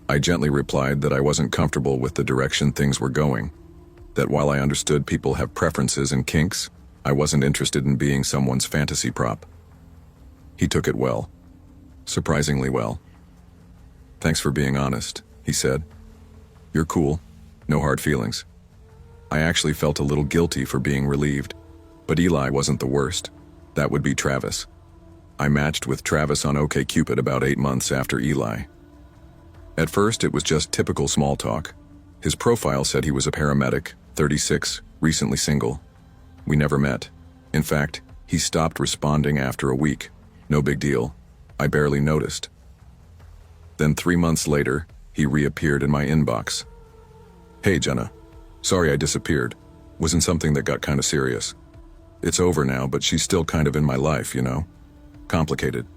I gently replied that I wasn't comfortable with the direction things were going, that while I understood people have preferences and kinks, I wasn't interested in being someone's fantasy prop. He took it well. Surprisingly well. "Thanks for being honest," he said. "You're cool. No hard feelings." I actually felt a little guilty for being relieved, but Eli wasn't the worst. That would be Travis. I matched with Travis on OkCupid about 8 months after Eli. At first, it was just typical small talk. His profile said he was a paramedic, 36, recently single. We never met. In fact, he stopped responding after a week. No big deal. I barely noticed. Then 3 months later, he reappeared in my inbox. "Hey, Jenna. Sorry I disappeared. Was in something that got kind of serious. It's over now, but she's still kind of in my life, you know? Complicated."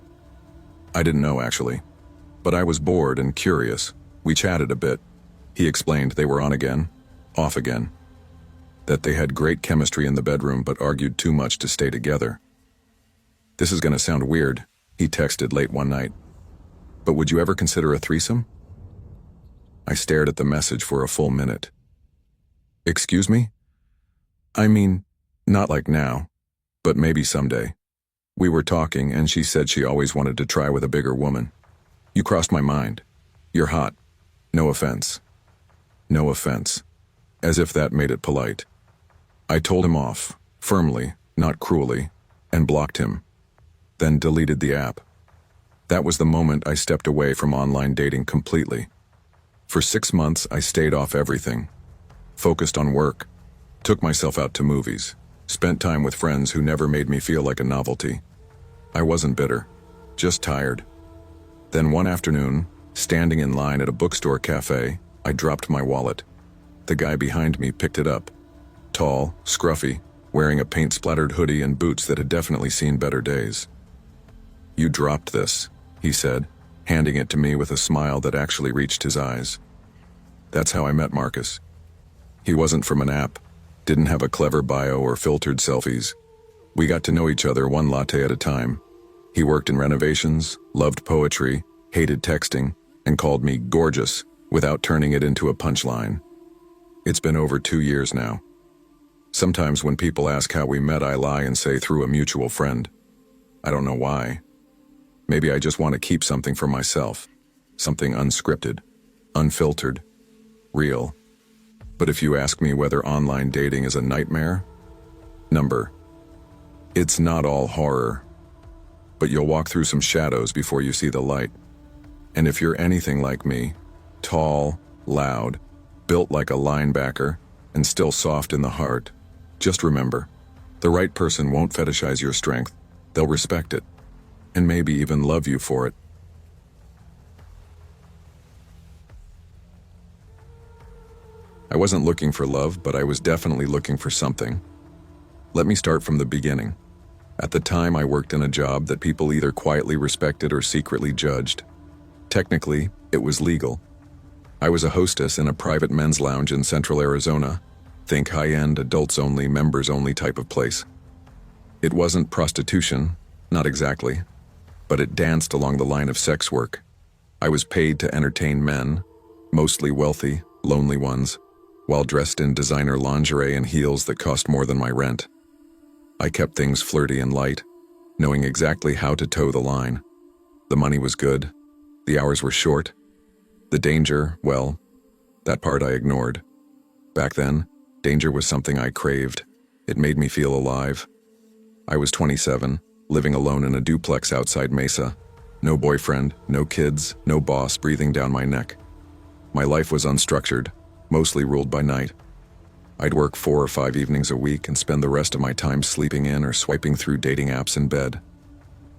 I didn't know, actually. But I was bored and curious. We chatted a bit. He explained they were on again, off again. That they had great chemistry in the bedroom but argued too much to stay together. "This is gonna sound weird," he texted late one night. "But would you ever consider a threesome?" I stared at the message for a full minute. "Excuse me? I mean, not like now, but maybe someday." We were talking and she said she always wanted to try with a bigger woman. "You crossed my mind. You're hot. No offense." No offense. As if that made it polite. I told him off, firmly, not cruelly, and blocked him. Then deleted the app. That was the moment I stepped away from online dating completely. For 6 months, I stayed off everything. Focused on work. Took myself out to movies. Spent time with friends who never made me feel like a novelty. I wasn't bitter. Just tired. Then one afternoon, standing in line at a bookstore cafe, I dropped my wallet. The guy behind me picked it up. Tall, scruffy, wearing a paint-splattered hoodie and boots that had definitely seen better days. "You dropped this," he said, handing it to me with a smile that actually reached his eyes. That's how I met Marcus. He wasn't from an app, didn't have a clever bio or filtered selfies. We got to know each other one latte at a time. He worked in renovations, loved poetry, hated texting, and called me gorgeous without turning it into a punchline. It's been over 2 years now. Sometimes when people ask how we met, I lie and say through a mutual friend. I don't know why. Maybe I just want to keep something for myself. Something unscripted, unfiltered, real. But if you ask me whether online dating is a nightmare, it's not all horror. But you'll walk through some shadows before you see the light. And if you're anything like me, tall, loud, built like a linebacker, and still soft in the heart, just remember, the right person won't fetishize your strength. They'll respect it, and maybe even love you for it. I wasn't looking for love, but I was definitely looking for something. Let me start from the beginning. At the time, I worked in a job that people either quietly respected or secretly judged. Technically, it was legal. I was a hostess in a private men's lounge in Central Arizona. Think high-end, adults-only, members-only type of place. It wasn't prostitution, not exactly, but it danced along the line of sex work. I was paid to entertain men, mostly wealthy, lonely ones, while dressed in designer lingerie and heels that cost more than my rent. I kept things flirty and light, knowing exactly how to toe the line. The money was good. The hours were short. The danger, well, that part I ignored. Back then, danger was something I craved. It made me feel alive. I was 27, living alone in a duplex outside Mesa. No boyfriend, no kids, no boss breathing down my neck. My life was unstructured, mostly ruled by night. I'd work 4 or 5 evenings a week and spend the rest of my time sleeping in or swiping through dating apps in bed.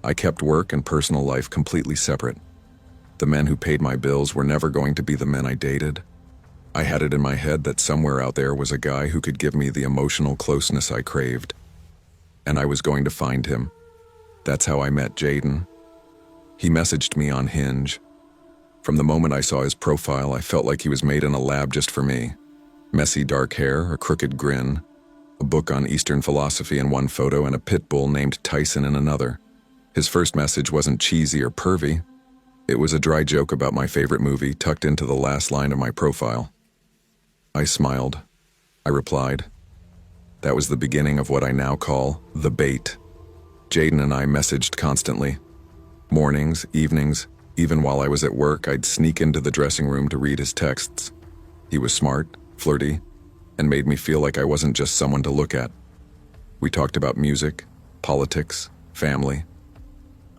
I kept work and personal life completely separate. The men who paid my bills were never going to be the men I dated. I had it in my head that somewhere out there was a guy who could give me the emotional closeness I craved. And I was going to find him. That's how I met Jaden. He messaged me on Hinge. From the moment I saw his profile, I felt like he was made in a lab just for me. Messy dark hair, a crooked grin, a book on Eastern philosophy in one photo, and a pit bull named Tyson in another. His first message wasn't cheesy or pervy. It was a dry joke about my favorite movie tucked into the last line of my profile. I smiled. I replied. That was the beginning of what I now call the bait. Jaden and I messaged constantly. Mornings, evenings, even while I was at work, I'd sneak into the dressing room to read his texts. He was smart, flirty, and made me feel like I wasn't just someone to look at. We talked about music, politics, family.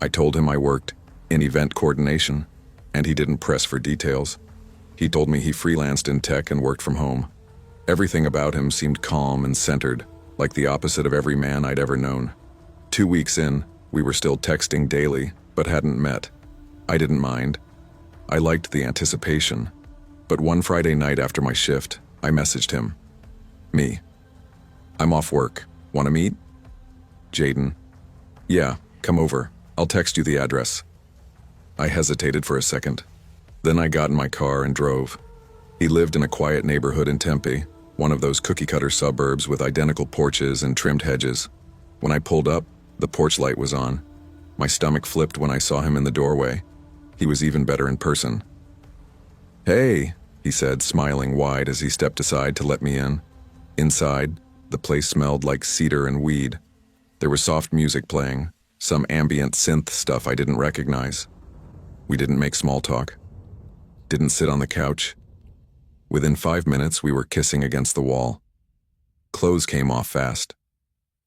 I told him I worked in event coordination, and he didn't press for details. He told me he freelanced in tech and worked from home. Everything about him seemed calm and centered, like the opposite of every man I'd ever known. 2 weeks in, we were still texting daily, but hadn't met. I didn't mind. I liked the anticipation. But one Friday night after my shift, I messaged him. Me. I'm off work. Want to meet? Jaden. Yeah, come over. I'll text you the address. I hesitated for a second. Then I got in my car and drove. He lived in a quiet neighborhood in Tempe, one of those cookie-cutter suburbs with identical porches and trimmed hedges. When I pulled up, the porch light was on. My stomach flipped when I saw him in the doorway. He was even better in person. Hey, he said, smiling wide as he stepped aside to let me in. Inside, the place smelled like cedar and weed. There was soft music playing, some ambient synth stuff I didn't recognize. We didn't make small talk. Didn't sit on the couch. Within 5 minutes, we were kissing against the wall. Clothes came off fast.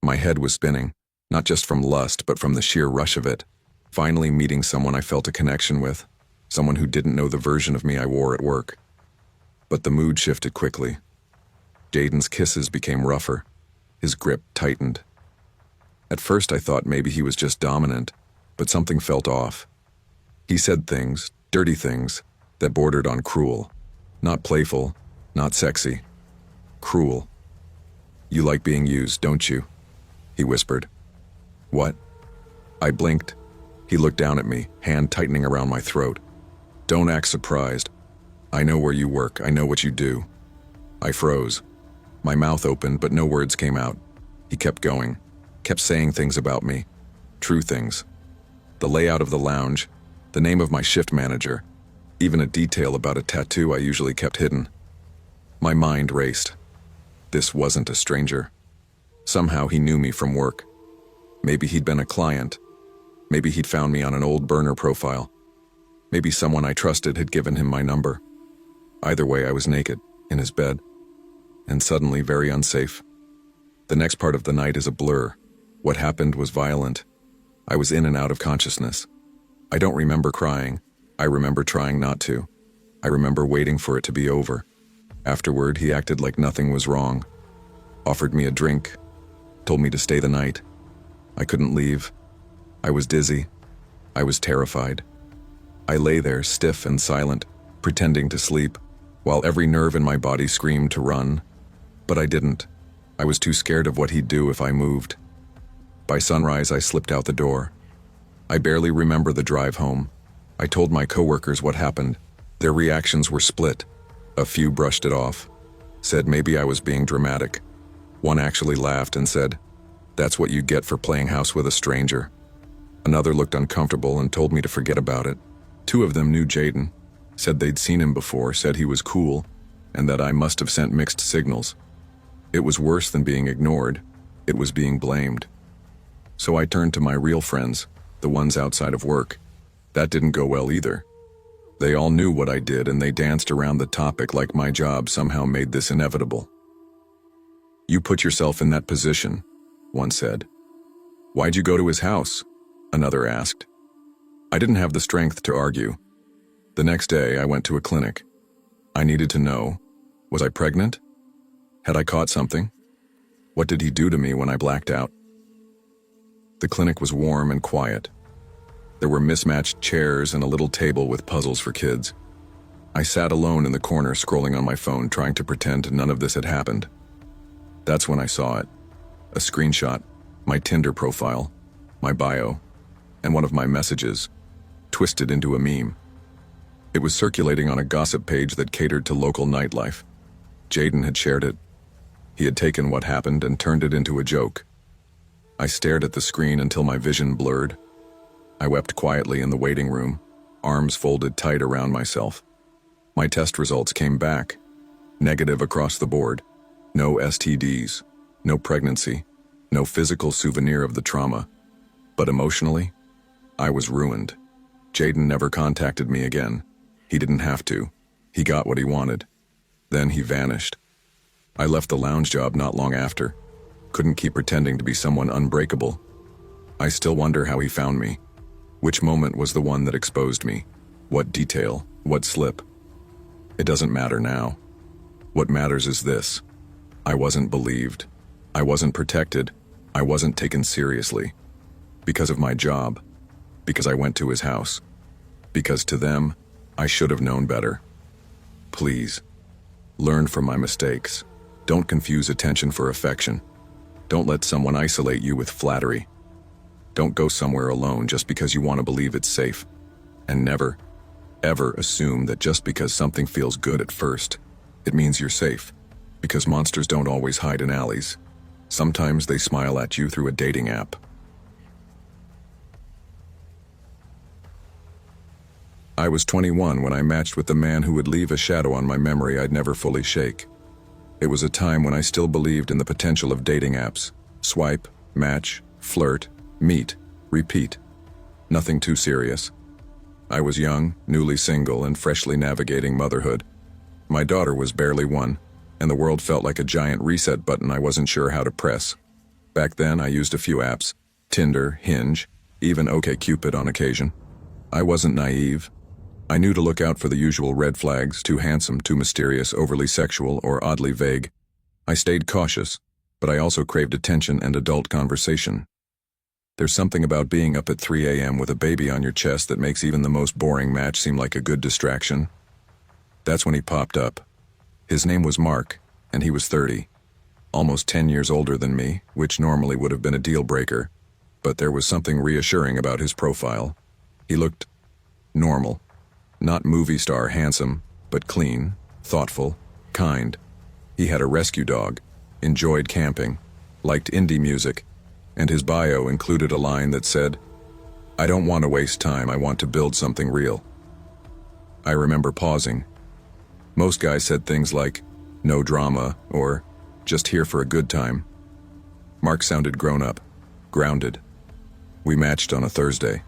My head was spinning, not just from lust, but from the sheer rush of it. Finally meeting someone I felt a connection with, someone who didn't know the version of me I wore at work. But the mood shifted quickly. Jaden's kisses became rougher. His grip tightened. At first I thought maybe he was just dominant, but something felt off. He said things, dirty things, that bordered on cruel. Not playful, not sexy. Cruel. You like being used, don't you? He whispered. What? I blinked. He looked down at me, hand tightening around my throat. Don't act surprised. I know where you work, I know what you do. I froze. My mouth opened, but no words came out. He kept going, kept saying things about me. True things. The layout of the lounge, the name of my shift manager, even a detail about a tattoo I usually kept hidden. My mind raced. This wasn't a stranger. Somehow he knew me from work. Maybe he'd been a client. Maybe he'd found me on an old burner profile. Maybe someone I trusted had given him my number. Either way, I was naked, in his bed, and suddenly very unsafe. The next part of the night is a blur. What happened was violent. I was in and out of consciousness. I don't remember crying. I remember trying not to. I remember waiting for it to be over. Afterward, he acted like nothing was wrong. Offered me a drink. Told me to stay the night. I couldn't leave. I was dizzy. I was terrified. I lay there, stiff and silent, pretending to sleep, while every nerve in my body screamed to run. But I didn't. I was too scared of what he'd do if I moved. By sunrise, I slipped out the door. I barely remember the drive home. I told my coworkers what happened. Their reactions were split. A few brushed it off, said maybe I was being dramatic. One actually laughed and said, "That's what you get for playing house with a stranger." Another looked uncomfortable and told me to forget about it. 2 of them knew Jaden, said they'd seen him before, said he was cool, and that I must have sent mixed signals. It was worse than being ignored. It was being blamed. So I turned to my real friends, the ones outside of work. That didn't go well either. They all knew what I did, and they danced around the topic like my job somehow made this inevitable. "You put yourself in that position," one said. "Why'd you go to his house?" another asked. I didn't have the strength to argue. The next day, I went to a clinic. I needed to know, was I pregnant? Had I caught something? What did he do to me when I blacked out? The clinic was warm and quiet. There were mismatched chairs and a little table with puzzles for kids. I sat alone in the corner scrolling on my phone, trying to pretend none of this had happened. That's when I saw it. A screenshot, my Tinder profile, my bio, and one of my messages, twisted into a meme. It was circulating on a gossip page that catered to local nightlife. Jaden had shared it. He had taken what happened and turned it into a joke. I stared at the screen until my vision blurred. I wept quietly in the waiting room, arms folded tight around myself. My test results came back. Negative across the board. No STDs, no pregnancy, no physical souvenir of the trauma. But emotionally, I was ruined. Jaden never contacted me again. He didn't have to. He got what he wanted. Then he vanished. I left the lounge job not long after. Couldn't keep pretending to be someone unbreakable. I still wonder how he found me. Which moment was the one that exposed me? What detail? What slip? It doesn't matter now. What matters is this. I wasn't believed. I wasn't protected. I wasn't taken seriously. Because of my job. Because I went to his house. Because to them, I should have known better. Please, learn from my mistakes. Don't confuse attention for affection. Don't let someone isolate you with flattery. Don't go somewhere alone just because you want to believe it's safe. And never, ever assume that just because something feels good at first, it means you're safe. Because monsters don't always hide in alleys. Sometimes they smile at you through a dating app. I was 21 when I matched with the man who would leave a shadow on my memory I'd never fully shake. It was a time when I still believed in the potential of dating apps. Swipe, match, flirt, meet, repeat. Nothing too serious. I was young, newly single, and freshly navigating motherhood. My daughter was barely one, and the world felt like a giant reset button I wasn't sure how to press. Back then, I used a few apps: Tinder, Hinge, even OkCupid on occasion. I wasn't naive. I knew to look out for the usual red flags: too handsome, too mysterious, overly sexual, or oddly vague. I stayed cautious, but I also craved attention and adult conversation. There's something about being up at 3 a.m. with a baby on your chest that makes even the most boring match seem like a good distraction. That's when he popped up. His name was Mark, and he was 30. Almost 10 years older than me, which normally would have been a deal breaker. But there was something reassuring about his profile. He looked normal. Not movie star handsome, but clean, thoughtful, kind. He had a rescue dog, enjoyed camping, liked indie music, and his bio included a line that said, "I don't want to waste time, I want to build something real." I remember pausing. Most guys said things like, "No drama," or "Just here for a good time." Mark sounded grown up, grounded. We matched on a Thursday.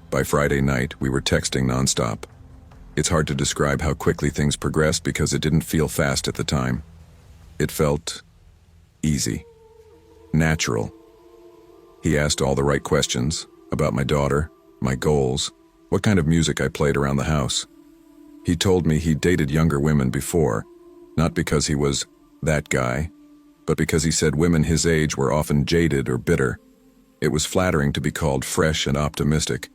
By Friday night, we were texting nonstop. It's hard to describe how quickly things progressed because it didn't feel fast at the time. It felt easy, natural. He asked all the right questions about my daughter, my goals, what kind of music I played around the house. He told me he'd dated younger women before, not because he was that guy, but because he said women his age were often jaded or bitter. It was flattering to be called fresh and optimistic.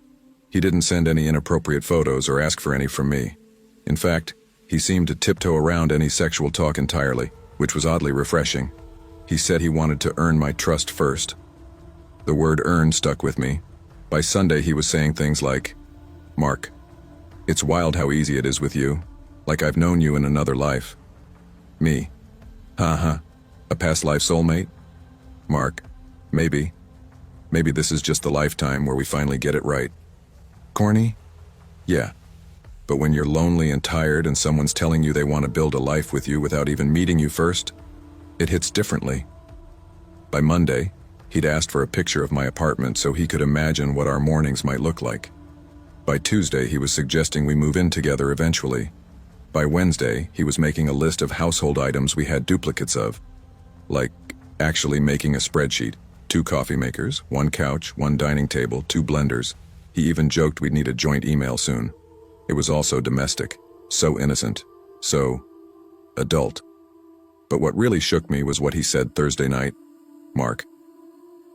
He didn't send any inappropriate photos or ask for any from me. In fact, he seemed to tiptoe around any sexual talk entirely, which was oddly refreshing. He said he wanted to earn my trust first. The word earn stuck with me. By Sunday, he was saying things like, "Mark, it's wild how easy it is with you, like I've known you in another life." Me, "Ha, a past life soulmate?" Mark, Maybe this is just the lifetime where we finally get it right." Corny? Yeah. But when you're lonely and tired and someone's telling you they want to build a life with you without even meeting you first, it hits differently. By Monday, he'd asked for a picture of my apartment so he could imagine what our mornings might look like. By Tuesday, he was suggesting we move in together eventually. By Wednesday, he was making a list of household items we had duplicates of. Like actually making a spreadsheet: 2 coffee makers, 1 couch, 1 dining table, 2 blenders. He even joked we'd need a joint email soon. It was all so domestic, so innocent, so adult. But what really shook me was what he said Thursday night. "Mark,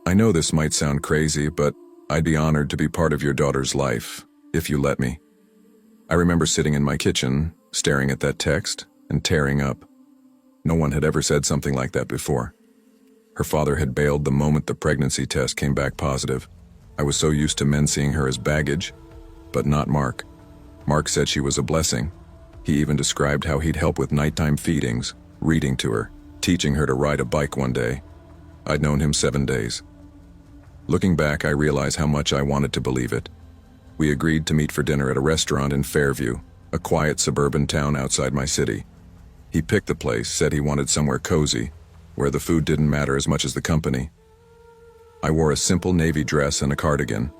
I know this might sound crazy, but I'd be honored to be part of your daughter's life, if you let me." I remember sitting in my kitchen, staring at that text and tearing up. No one had ever said something like that before. Her father had bailed the moment the pregnancy test came back positive. I was so used to men seeing her as baggage, but not Mark. Mark said she was a blessing. He even described how he'd help with nighttime feedings, reading to her, teaching her to ride a bike one day. I'd known him 7 days. Looking back, I realize how much I wanted to believe it. We agreed to meet for dinner at a restaurant in Fairview, a quiet suburban town outside my city. He picked the place, said he wanted somewhere cozy, where the food didn't matter as much as the company. I wore a simple navy dress and a cardigan.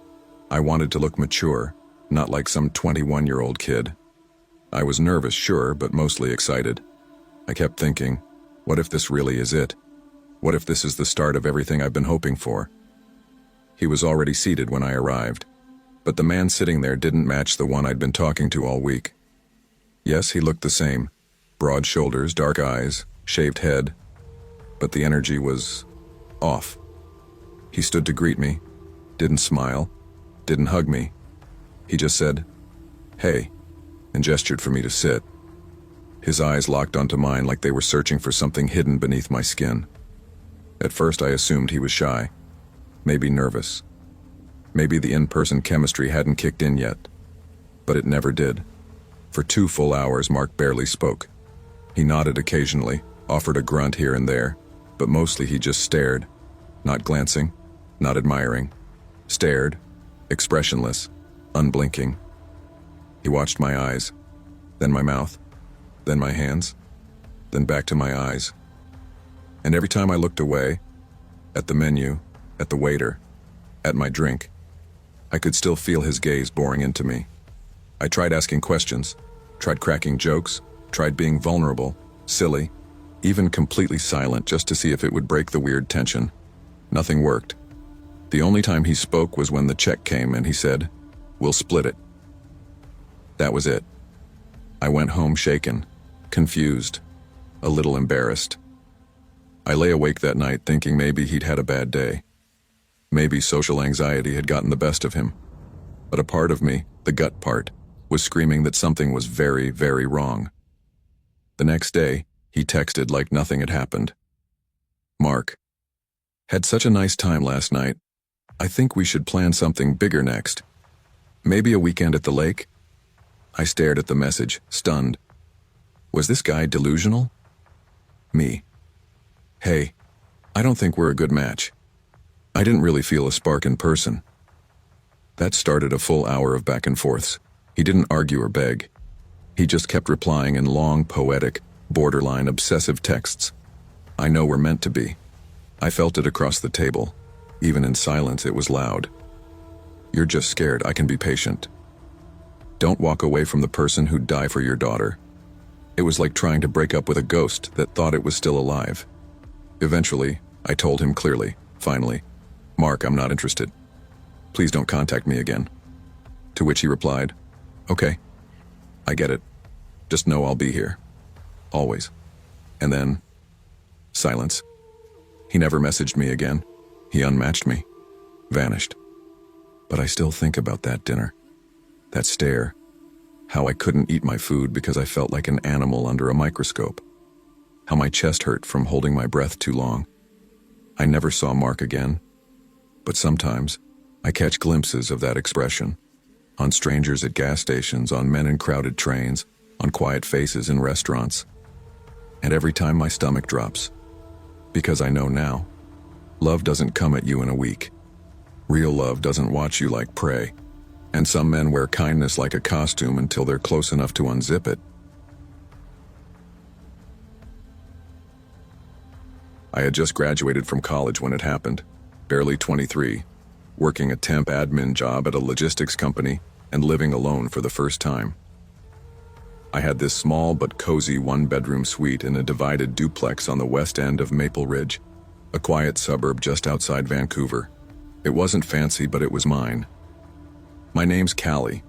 I wanted to look mature, not like some 21-year-old kid. I was nervous, sure, but mostly excited. I kept thinking, what if this really is it? What if this is the start of everything I've been hoping for? He was already seated when I arrived, but the man sitting there didn't match the one I'd been talking to all week. Yes, he looked the same. Broad shoulders, dark eyes, shaved head, but the energy was off. He stood to greet me, didn't smile, didn't hug me. He just said, "Hey," and gestured for me to sit. His eyes locked onto mine like they were searching for something hidden beneath my skin. At first I assumed he was shy, maybe nervous. Maybe the in-person chemistry hadn't kicked in yet. But it never did. For 2 full hours, Mark barely spoke. He nodded occasionally, offered a grunt here and there, but mostly he just stared, not glancing, not admiring. Stared, expressionless, unblinking. He watched my eyes, then my mouth, then my hands, then back to my eyes. And every time I looked away, at the menu, at the waiter, at my drink, I could still feel his gaze boring into me. I tried asking questions, tried cracking jokes, tried being vulnerable, silly, even completely silent just to see if it would break the weird tension. Nothing worked. The only time he spoke was when the check came and he said, "We'll split it." That was it. I went home shaken, confused, a little embarrassed. I lay awake that night thinking maybe he'd had a bad day. Maybe social anxiety had gotten the best of him. But a part of me, the gut part, was screaming that something was very, very wrong. The next day, he texted like nothing had happened. "Mark, had such a nice time last night. I think we should plan something bigger next. Maybe a weekend at the lake?" I stared at the message, stunned. Was this guy delusional? Me. "Hey, I don't think we're a good match." I didn't really feel a spark in person. That started a full hour of back and forths. He didn't argue or beg. He just kept replying in long, poetic, borderline obsessive texts. I know we're meant to be. I felt it across the table. Even in silence, it was loud. "You're just scared. I can be patient. Don't walk away from the person who'd die for your daughter." It was like trying to break up with a ghost that thought it was still alive. Eventually, I told him clearly, finally, "Mark, I'm not interested. Please don't contact me again." To which he replied, "Okay, I get it. Just know I'll be here. Always." And then, silence. He never messaged me again. He unmatched me. Vanished. But I still think about that dinner. That stare. How I couldn't eat my food because I felt like an animal under a microscope. How my chest hurt from holding my breath too long. I never saw Mark again. But sometimes, I catch glimpses of that expression. On strangers at gas stations, on men in crowded trains, on quiet faces in restaurants. And every time my stomach drops. Because I know now, love doesn't come at you in a week. Real love doesn't watch you like prey. And some men wear kindness like a costume until they're close enough to unzip it. I had just graduated from college when it happened, barely 23, working a temp admin job at a logistics company and living alone for the first time. I had this small but cozy 1-bedroom suite in a divided duplex on the west end of Maple Ridge, a quiet suburb just outside Vancouver. It wasn't fancy, but it was mine. My name's Callie,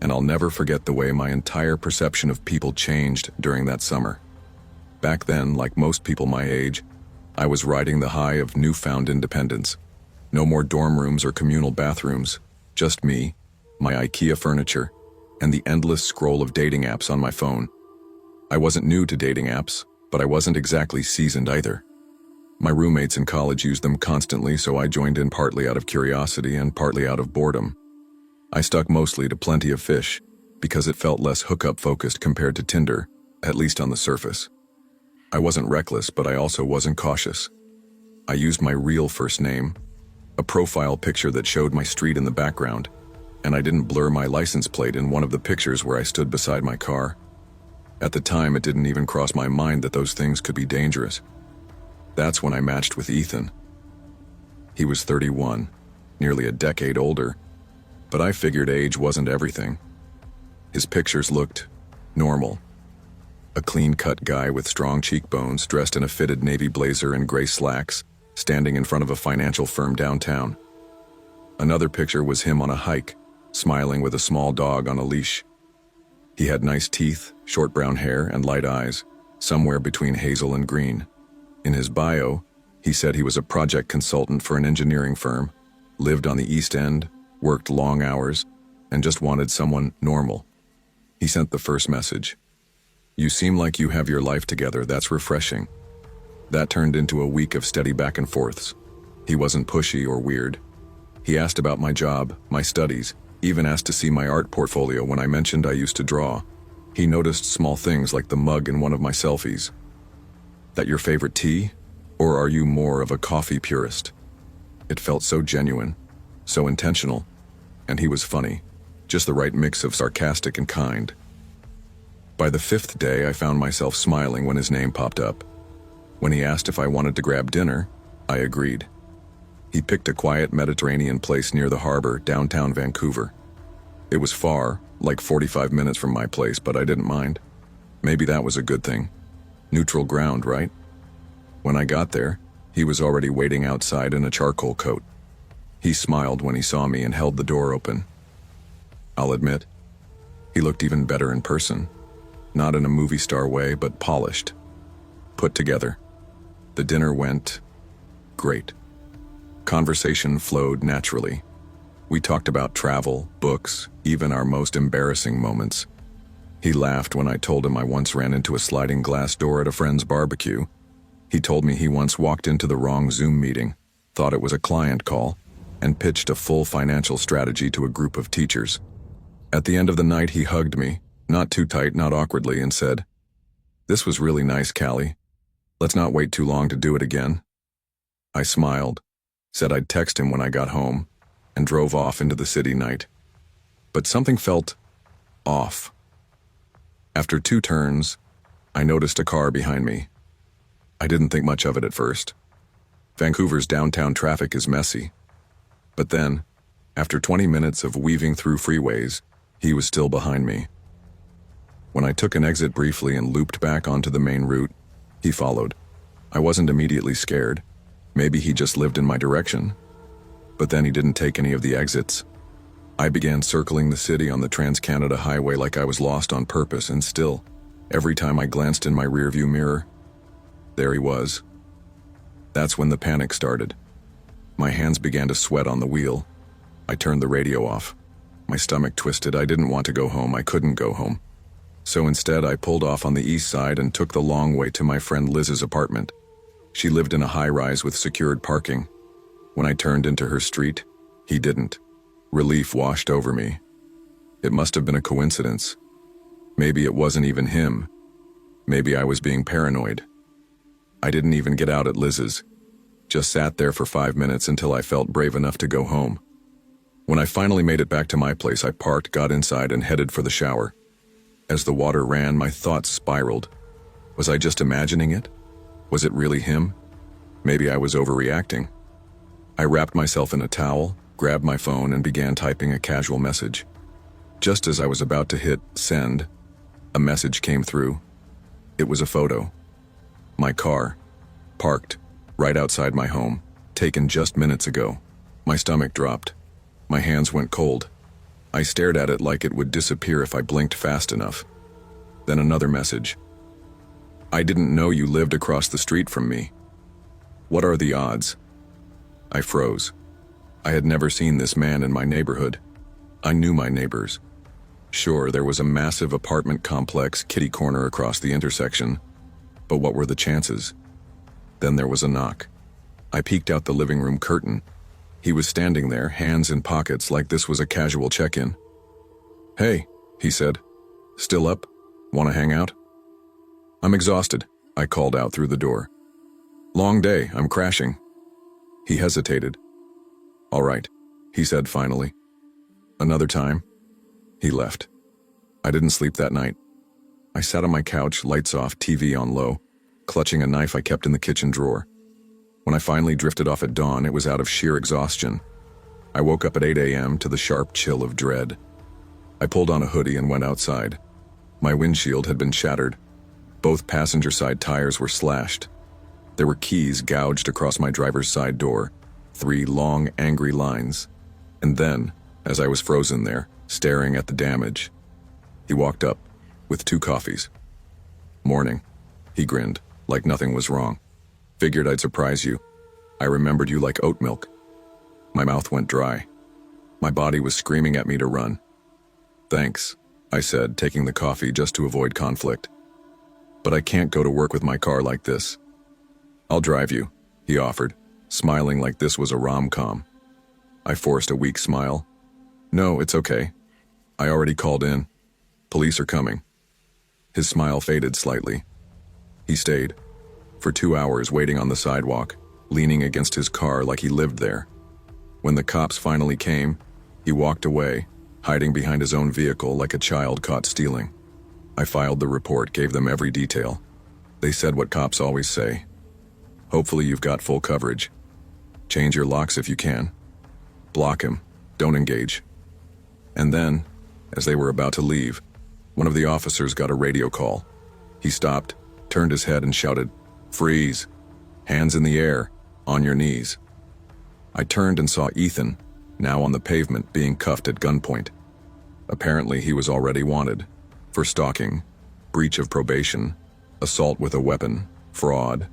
and I'll never forget the way my entire perception of people changed during that summer. Back then, like most people my age, I was riding the high of newfound independence. No more dorm rooms or communal bathrooms, just me, my IKEA furniture, and the endless scroll of dating apps on my phone. I wasn't new to dating apps, but I wasn't exactly seasoned either. My roommates in college used them constantly, so I joined in partly out of curiosity and partly out of boredom. I stuck mostly to Plenty of Fish because it felt less hookup-focused compared to Tinder, at least on the surface. I wasn't reckless, but I also wasn't cautious. I used my real first name, a profile picture that showed my street in the background, and I didn't blur my license plate in one of the pictures where I stood beside my car. At the time, it didn't even cross my mind that those things could be dangerous. That's when I matched with Ethan. He was 31, nearly a decade older, but I figured age wasn't everything. His pictures looked normal. A clean-cut guy with strong cheekbones, dressed in a fitted navy blazer and gray slacks, standing in front of a financial firm downtown. Another picture was him on a hike, smiling with a small dog on a leash. He had nice teeth, short brown hair, and light eyes, somewhere between hazel and green. In his bio, he said he was a project consultant for an engineering firm, lived on the East End, worked long hours, and just wanted someone normal. He sent the first message. "You seem like you have your life together, that's refreshing." That turned into a week of steady back and forths. He wasn't pushy or weird. He asked about my job, my studies, even asked to see my art portfolio when I mentioned I used to draw. He noticed small things like the mug in one of my selfies. "That your favorite tea? Or are you more of a coffee purist?" It felt so genuine, so intentional, and he was funny, just the right mix of sarcastic and kind. By the 5th day, I found myself smiling when his name popped up. When he asked if I wanted to grab dinner, I agreed. He picked a quiet Mediterranean place near the harbor, downtown Vancouver. It was far, like 45 minutes from my place, but I didn't mind. Maybe that was a good thing. Neutral ground, right? When I got there, he was already waiting outside in a charcoal coat. He smiled when he saw me and held the door open. I'll admit, he looked even better in person. Not in a movie star way, but polished. Put together. The dinner went great. Conversation flowed naturally. We talked about travel, books, even our most embarrassing moments. He laughed when I told him I once ran into a sliding glass door at a friend's barbecue. He told me he once walked into the wrong Zoom meeting, thought it was a client call, and pitched a full financial strategy to a group of teachers. At the end of the night, he hugged me, not too tight, not awkwardly, and said, "This was really nice, Callie. Let's not wait too long to do it again." I smiled, said I'd text him when I got home, and drove off into the city night. But something felt off. After 2 turns, I noticed a car behind me. I didn't think much of it at first. Vancouver's downtown traffic is messy. But then, after 20 minutes of weaving through freeways, he was still behind me. When I took an exit briefly and looped back onto the main route, he followed. I wasn't immediately scared. Maybe he just lived in my direction. But then he didn't take any of the exits. I began circling the city on the Trans-Canada Highway like I was lost on purpose, and still, every time I glanced in my rearview mirror, there he was. That's when the panic started. My hands began to sweat on the wheel. I turned the radio off. My stomach twisted. I didn't want to go home. I couldn't go home. So instead, I pulled off on the east side and took the long way to my friend Liz's apartment. She lived in a high-rise with secured parking. When I turned into her street, he didn't. Relief washed over me. It must have been a coincidence. Maybe it wasn't even him. Maybe I was being paranoid. I didn't even get out at Liz's. Just sat there for 5 minutes until I felt brave enough to go home. When I finally made it back to my place, I parked, got inside, and headed for the shower. As the water ran, my thoughts spiraled. Was I just imagining it? Was it really him? Maybe I was overreacting. I wrapped myself in a towel, grabbed my phone, and began typing a casual message. Just as I was about to hit send, a message came through. It was a photo. My car, parked, right outside my home, taken just minutes ago. My stomach dropped. My hands went cold. I stared at it like it would disappear if I blinked fast enough. Then another message. "I didn't know you lived across the street from me. What are the odds?" I froze. I had never seen this man in my neighborhood. I knew my neighbors. Sure, there was a massive apartment complex kitty corner across the intersection, but what were the chances? Then there was a knock. I peeked out the living room curtain. He was standing there, hands in pockets, like this was a casual check-in. "Hey," he said. "Still up? Want to hang out?" "I'm exhausted," I called out through the door. "Long day, I'm crashing." He hesitated. "All right," he said finally. "Another time." He left. I didn't sleep that night. I sat on my couch, lights off, TV on low, clutching a knife I kept in the kitchen drawer. When I finally drifted off at dawn, it was out of sheer exhaustion. I woke up at 8 a.m. to the sharp chill of dread. I pulled on a hoodie and went outside. My windshield had been shattered. Both passenger side tires were slashed. There were keys gouged across my driver's side door, 3 long, angry lines. And then, as I was frozen there, staring at the damage, he walked up with 2 coffees. "Morning," he grinned, like nothing was wrong. "Figured I'd surprise you. I remembered you like oat milk." My mouth went dry. My body was screaming at me to run. "Thanks," I said, taking the coffee just to avoid conflict. "But I can't go to work with my car like this." "I'll drive you," he offered, smiling like this was a rom-com. I forced a weak smile. "No, it's okay. I already called in. Police are coming." His smile faded slightly. He stayed for 2 hours waiting on the sidewalk, leaning against his car like he lived there. When the cops finally came, he walked away, hiding behind his own vehicle like a child caught stealing. I filed the report, gave them every detail. They said what cops always say. "Hopefully you've got full coverage. Change your locks if you can. Block him. Don't engage." And then, as they were about to leave, one of the officers got a radio call. He stopped, turned his head and shouted, "Freeze! Hands in the air, on your knees." I turned and saw Ethan, now on the pavement, being cuffed at gunpoint. Apparently he was already wanted for stalking, breach of probation, assault with a weapon, fraud,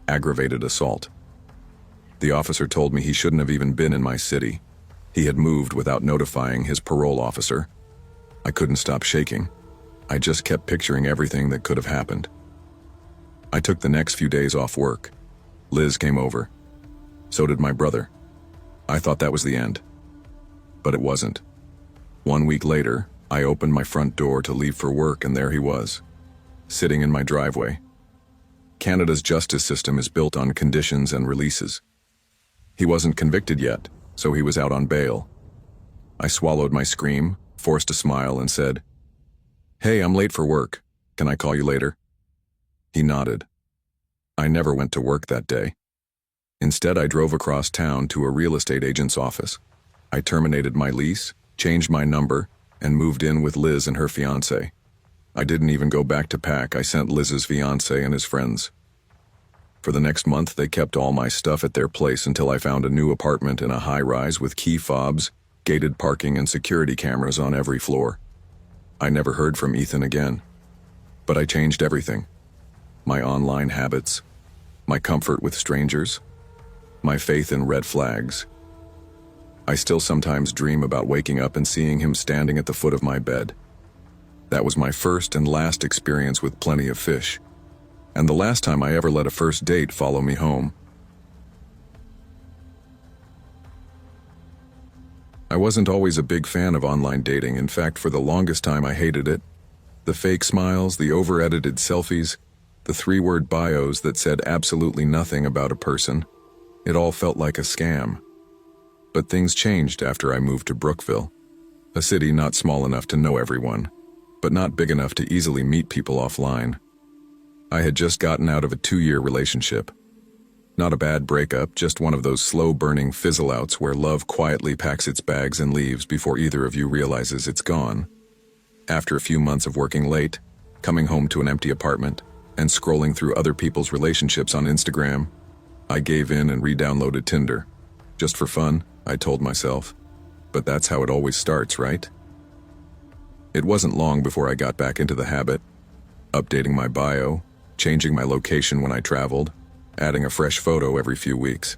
aggravated assault. The officer told me he shouldn't have even been in my city. He had moved without notifying his parole officer. I couldn't stop shaking. I just kept picturing everything that could have happened. I took the next few days off work. Liz came over. So did my brother. I thought that was the end. But it wasn't. 1 week later, I opened my front door to leave for work, and there he was, sitting in my driveway. Canada's justice system is built on conditions and releases. He wasn't convicted yet, so he was out on bail. I swallowed my scream, forced a smile, and said, "Hey, I'm late for work. Can I call you later?" He nodded. I never went to work that day. Instead, I drove across town to a real estate agent's office. I terminated my lease, changed my number, and moved in with Liz and her fiancé. I didn't even go back to pack. I sent Liz's fiancé and his friends. For the next month, they kept all my stuff at their place until I found a new apartment in a high-rise with key fobs, gated parking, and security cameras on every floor. I never heard from Ethan again. But I changed everything. My online habits, my comfort with strangers, my faith in red flags. I still sometimes dream about waking up and seeing him standing at the foot of my bed. That was my first and last experience with Plenty of Fish, and the last time I ever let a first date follow me home. I wasn't always a big fan of online dating. In fact, for the longest time I hated it. The fake smiles, the over-edited selfies, the 3-word bios that said absolutely nothing about a person. It all felt like a scam. But things changed after I moved to Brookville, a city not small enough to know everyone, but not big enough to easily meet people offline. I had just gotten out of a 2-year relationship. Not a bad breakup, just one of those slow-burning fizzle-outs where love quietly packs its bags and leaves before either of you realizes it's gone. After a few months of working late, coming home to an empty apartment, and scrolling through other people's relationships on Instagram, I gave in and re-downloaded Tinder. Just for fun, I told myself. But that's how it always starts, right? It wasn't long before I got back into the habit, updating my bio, changing my location when I traveled, adding a fresh photo every few weeks.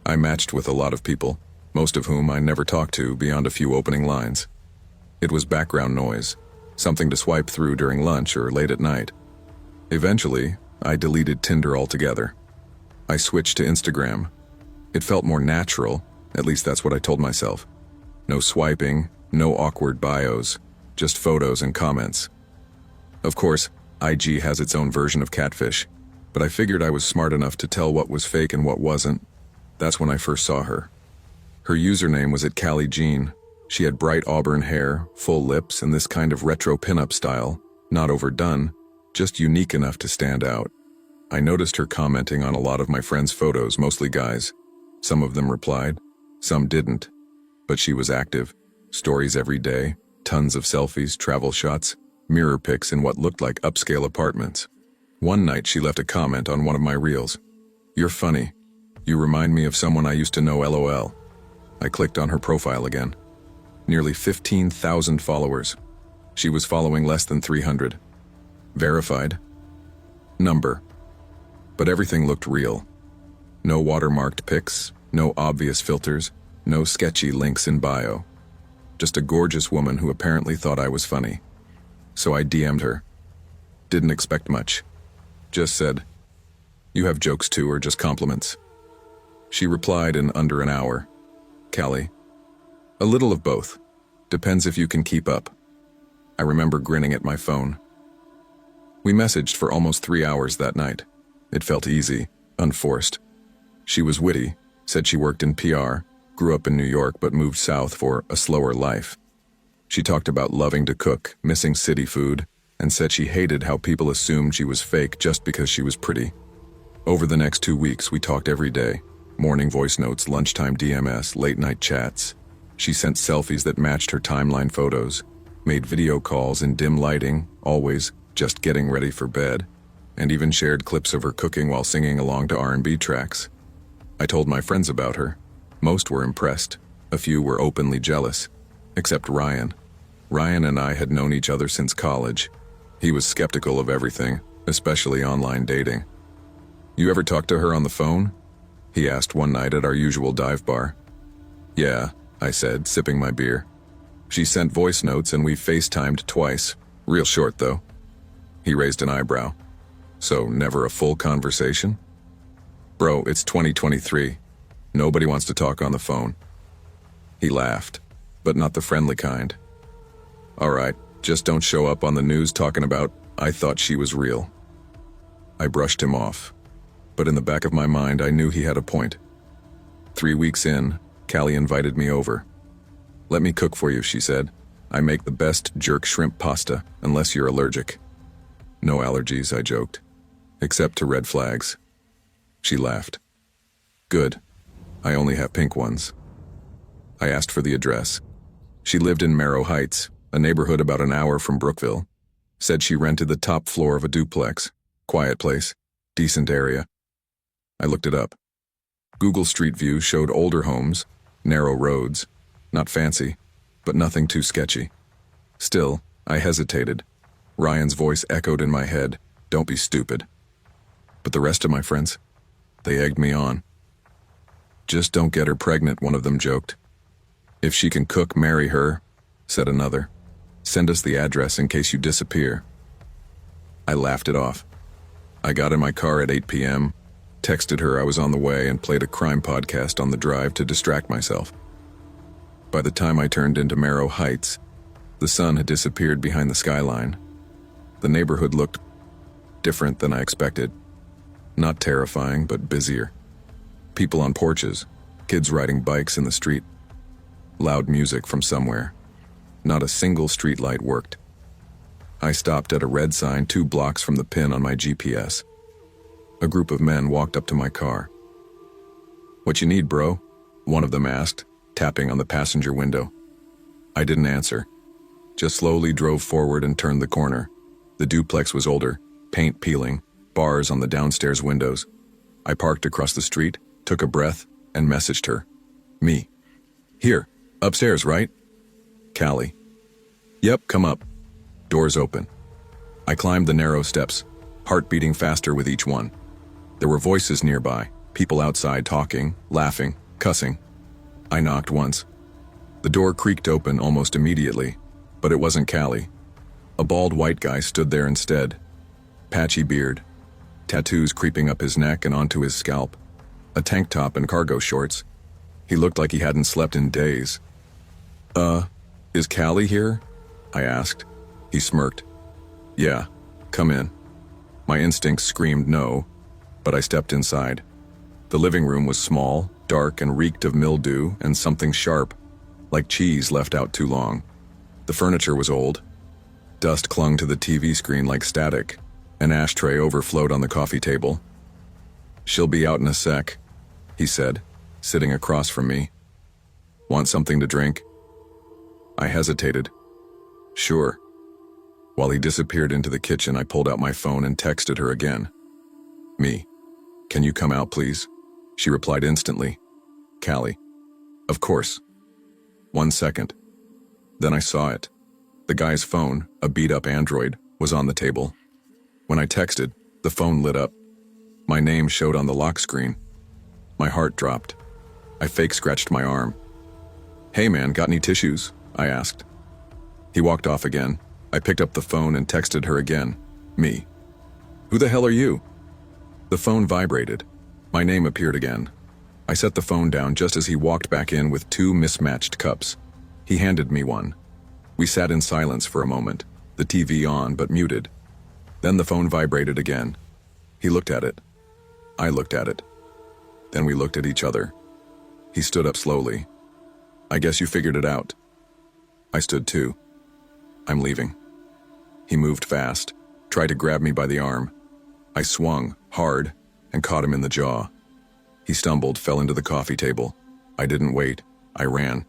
I matched with a lot of people, most of whom I never talked to beyond a few opening lines. It was background noise, something to swipe through during lunch or late at night. Eventually, I deleted Tinder altogether. I switched to Instagram. It felt more natural, at least that's what I told myself. No swiping, no awkward bios, just photos and comments. Of course, IG has its own version of catfish, but I figured I was smart enough to tell what was fake and what wasn't. That's when I first saw her. Her username was @CallieJean. She had bright auburn hair, full lips, and this kind of retro pinup style, not overdone, just unique enough to stand out. I noticed her commenting on a lot of my friends' photos, mostly guys. Some of them replied, some didn't. But she was active. Stories every day, tons of selfies, travel shots, mirror pics in what looked like upscale apartments. One night she left a comment on one of my reels. "You're funny. You remind me of someone I used to know, LOL." I clicked on her profile again. Nearly 15,000 followers. She was following less than 300. Verified. Number. But everything looked real. No watermarked pics, no obvious filters, no sketchy links in bio. Just a gorgeous woman who apparently thought I was funny. So I DM'd her. Didn't expect much. Just said, "You have jokes too, or just compliments?" She replied in under an hour. "Callie, a little of both. Depends if you can keep up." I remember grinning at my phone. We messaged for almost 3 hours that night. It felt easy, unforced. She was witty, said she worked in PR, grew up in New York but moved south for a slower life. She talked about loving to cook, missing city food, and said she hated how people assumed she was fake just because she was pretty. Over the next 2 weeks, we talked every day. Morning voice notes, lunchtime DMS, late night chats. She sent selfies that matched her timeline photos, made video calls in dim lighting, always just getting ready for bed, and even shared clips of her cooking while singing along to R&B tracks. I told my friends about her. Most were impressed. A few were openly jealous. Except Ryan. Ryan and I had known each other since college. He was skeptical of everything, especially online dating. "You ever talk to her on the phone?" he asked one night at our usual dive bar. "Yeah," I said, sipping my beer. "She sent voice notes and we FaceTimed twice. Real short, though." He raised an eyebrow. "So, never a full conversation?" "Bro, it's 2023. Nobody wants to talk on the phone." He laughed, but not the friendly kind. "All right, just don't show up on the news talking about, 'I thought she was real.'" I brushed him off, but in the back of my mind I knew he had a point. 3 weeks in, Callie invited me over. "Let me cook for you," she said. "I make the best jerk shrimp pasta, unless you're allergic." "No allergies," I joked. "Except to red flags." She laughed. "Good. I only have pink ones." I asked for the address. She lived in Merrow Heights, a neighborhood about an hour from Brookville. Said she rented the top floor of a duplex. Quiet place. Decent area. I looked it up. Google Street View showed older homes, narrow roads. Not fancy, but nothing too sketchy. Still, I hesitated. Ryan's voice echoed in my head, "Don't be stupid." But the rest of my friends, they egged me on. "Just don't get her pregnant," one of them joked. "If she can cook, marry her," said another. "Send us the address in case you disappear." I laughed it off. I got in my car at 8 p.m., texted her I was on the way, and played a crime podcast on the drive to distract myself. By the time I turned into Merrow Heights, the sun had disappeared behind the skyline. The neighborhood looked different than I expected. Not terrifying, but busier. People on porches, kids riding bikes in the street. Loud music from somewhere. Not a single streetlight worked. I stopped at a red sign 2 blocks from the pin on my GPS. A group of men walked up to my car. "What you need, bro?" one of them asked, tapping on the passenger window. I didn't answer. Just slowly drove forward and turned the corner. The duplex was older, paint peeling, bars on the downstairs windows. I parked across the street, took a breath, and messaged her. "Me. Here, upstairs, right?" "Callie." "Yep, come up." Doors open. I climbed the narrow steps, heart beating faster with each one. There were voices nearby, people outside talking, laughing, cussing. I knocked once. The door creaked open almost immediately. But it wasn't Callie. A bald white guy stood there instead. Patchy beard, tattoos creeping up his neck and onto his scalp, a tank top and cargo shorts. He looked like he hadn't slept in days. Is Callie here?" I asked. He smirked. "Yeah, come in." My instincts screamed no, but I stepped inside. The living room was small, dark, and reeked of mildew and something sharp, like cheese left out too long. The furniture was old. Dust clung to the TV screen like static. An ashtray overflowed on the coffee table. "She'll be out in a sec," he said, sitting across from me. "Want something to drink?" I hesitated. "Sure." While he disappeared into the kitchen, I pulled out my phone and texted her again. "Me. Can you come out, please?" She replied instantly. "Callie." "Of course." 1 second. Then I saw it. The guy's phone, a beat-up Android, was on the table. When I texted, the phone lit up. My name showed on the lock screen. My heart dropped. I fake-scratched my arm. "Hey man, got any tissues?" I asked. He walked off again. I picked up the phone and texted her again. "Me." "Who the hell are you?" The phone vibrated. My name appeared again. I set the phone down just as he walked back in with 2 mismatched cups. He handed me one. We sat in silence for a moment, the TV on but muted. Then the phone vibrated again. He looked at it. I looked at it. Then we looked at each other. He stood up slowly. "I guess you figured it out." I stood too. "I'm leaving." He moved fast, tried to grab me by the arm. I swung, hard, and caught him in the jaw. He stumbled, fell into the coffee table. I didn't wait. I ran.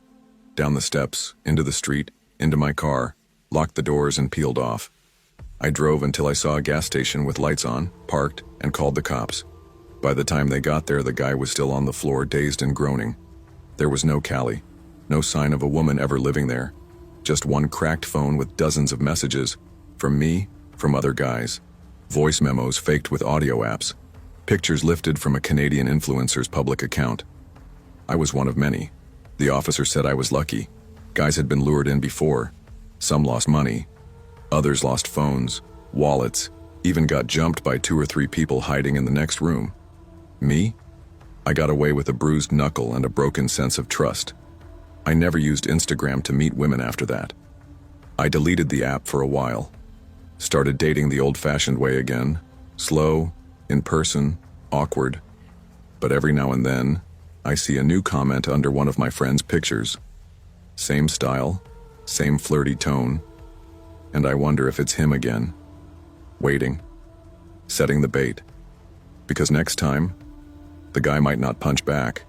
Down the steps, into the street, into my car, locked the doors and peeled off. I drove until I saw a gas station with lights on, parked, and called the cops. By the time they got there, the guy was still on the floor, dazed and groaning. There was no Callie, no sign of a woman ever living there. Just one cracked phone with dozens of messages, from me, from other guys. Voice memos faked with audio apps. Pictures lifted from a Canadian influencer's public account. I was one of many. The officer said I was lucky. Guys had been lured in before. Some lost money. Others lost phones, wallets, even got jumped by 2 or 3 people hiding in the next room. Me? I got away with a bruised knuckle and a broken sense of trust. I never used Instagram to meet women after that. I deleted the app for a while. Started dating the old-fashioned way again. Slow, in person, awkward. But every now and then, I see a new comment under one of my friends' pictures. Same style, same flirty tone. And I wonder if it's him again. Waiting. Setting the bait. Because next time, the guy might not punch back.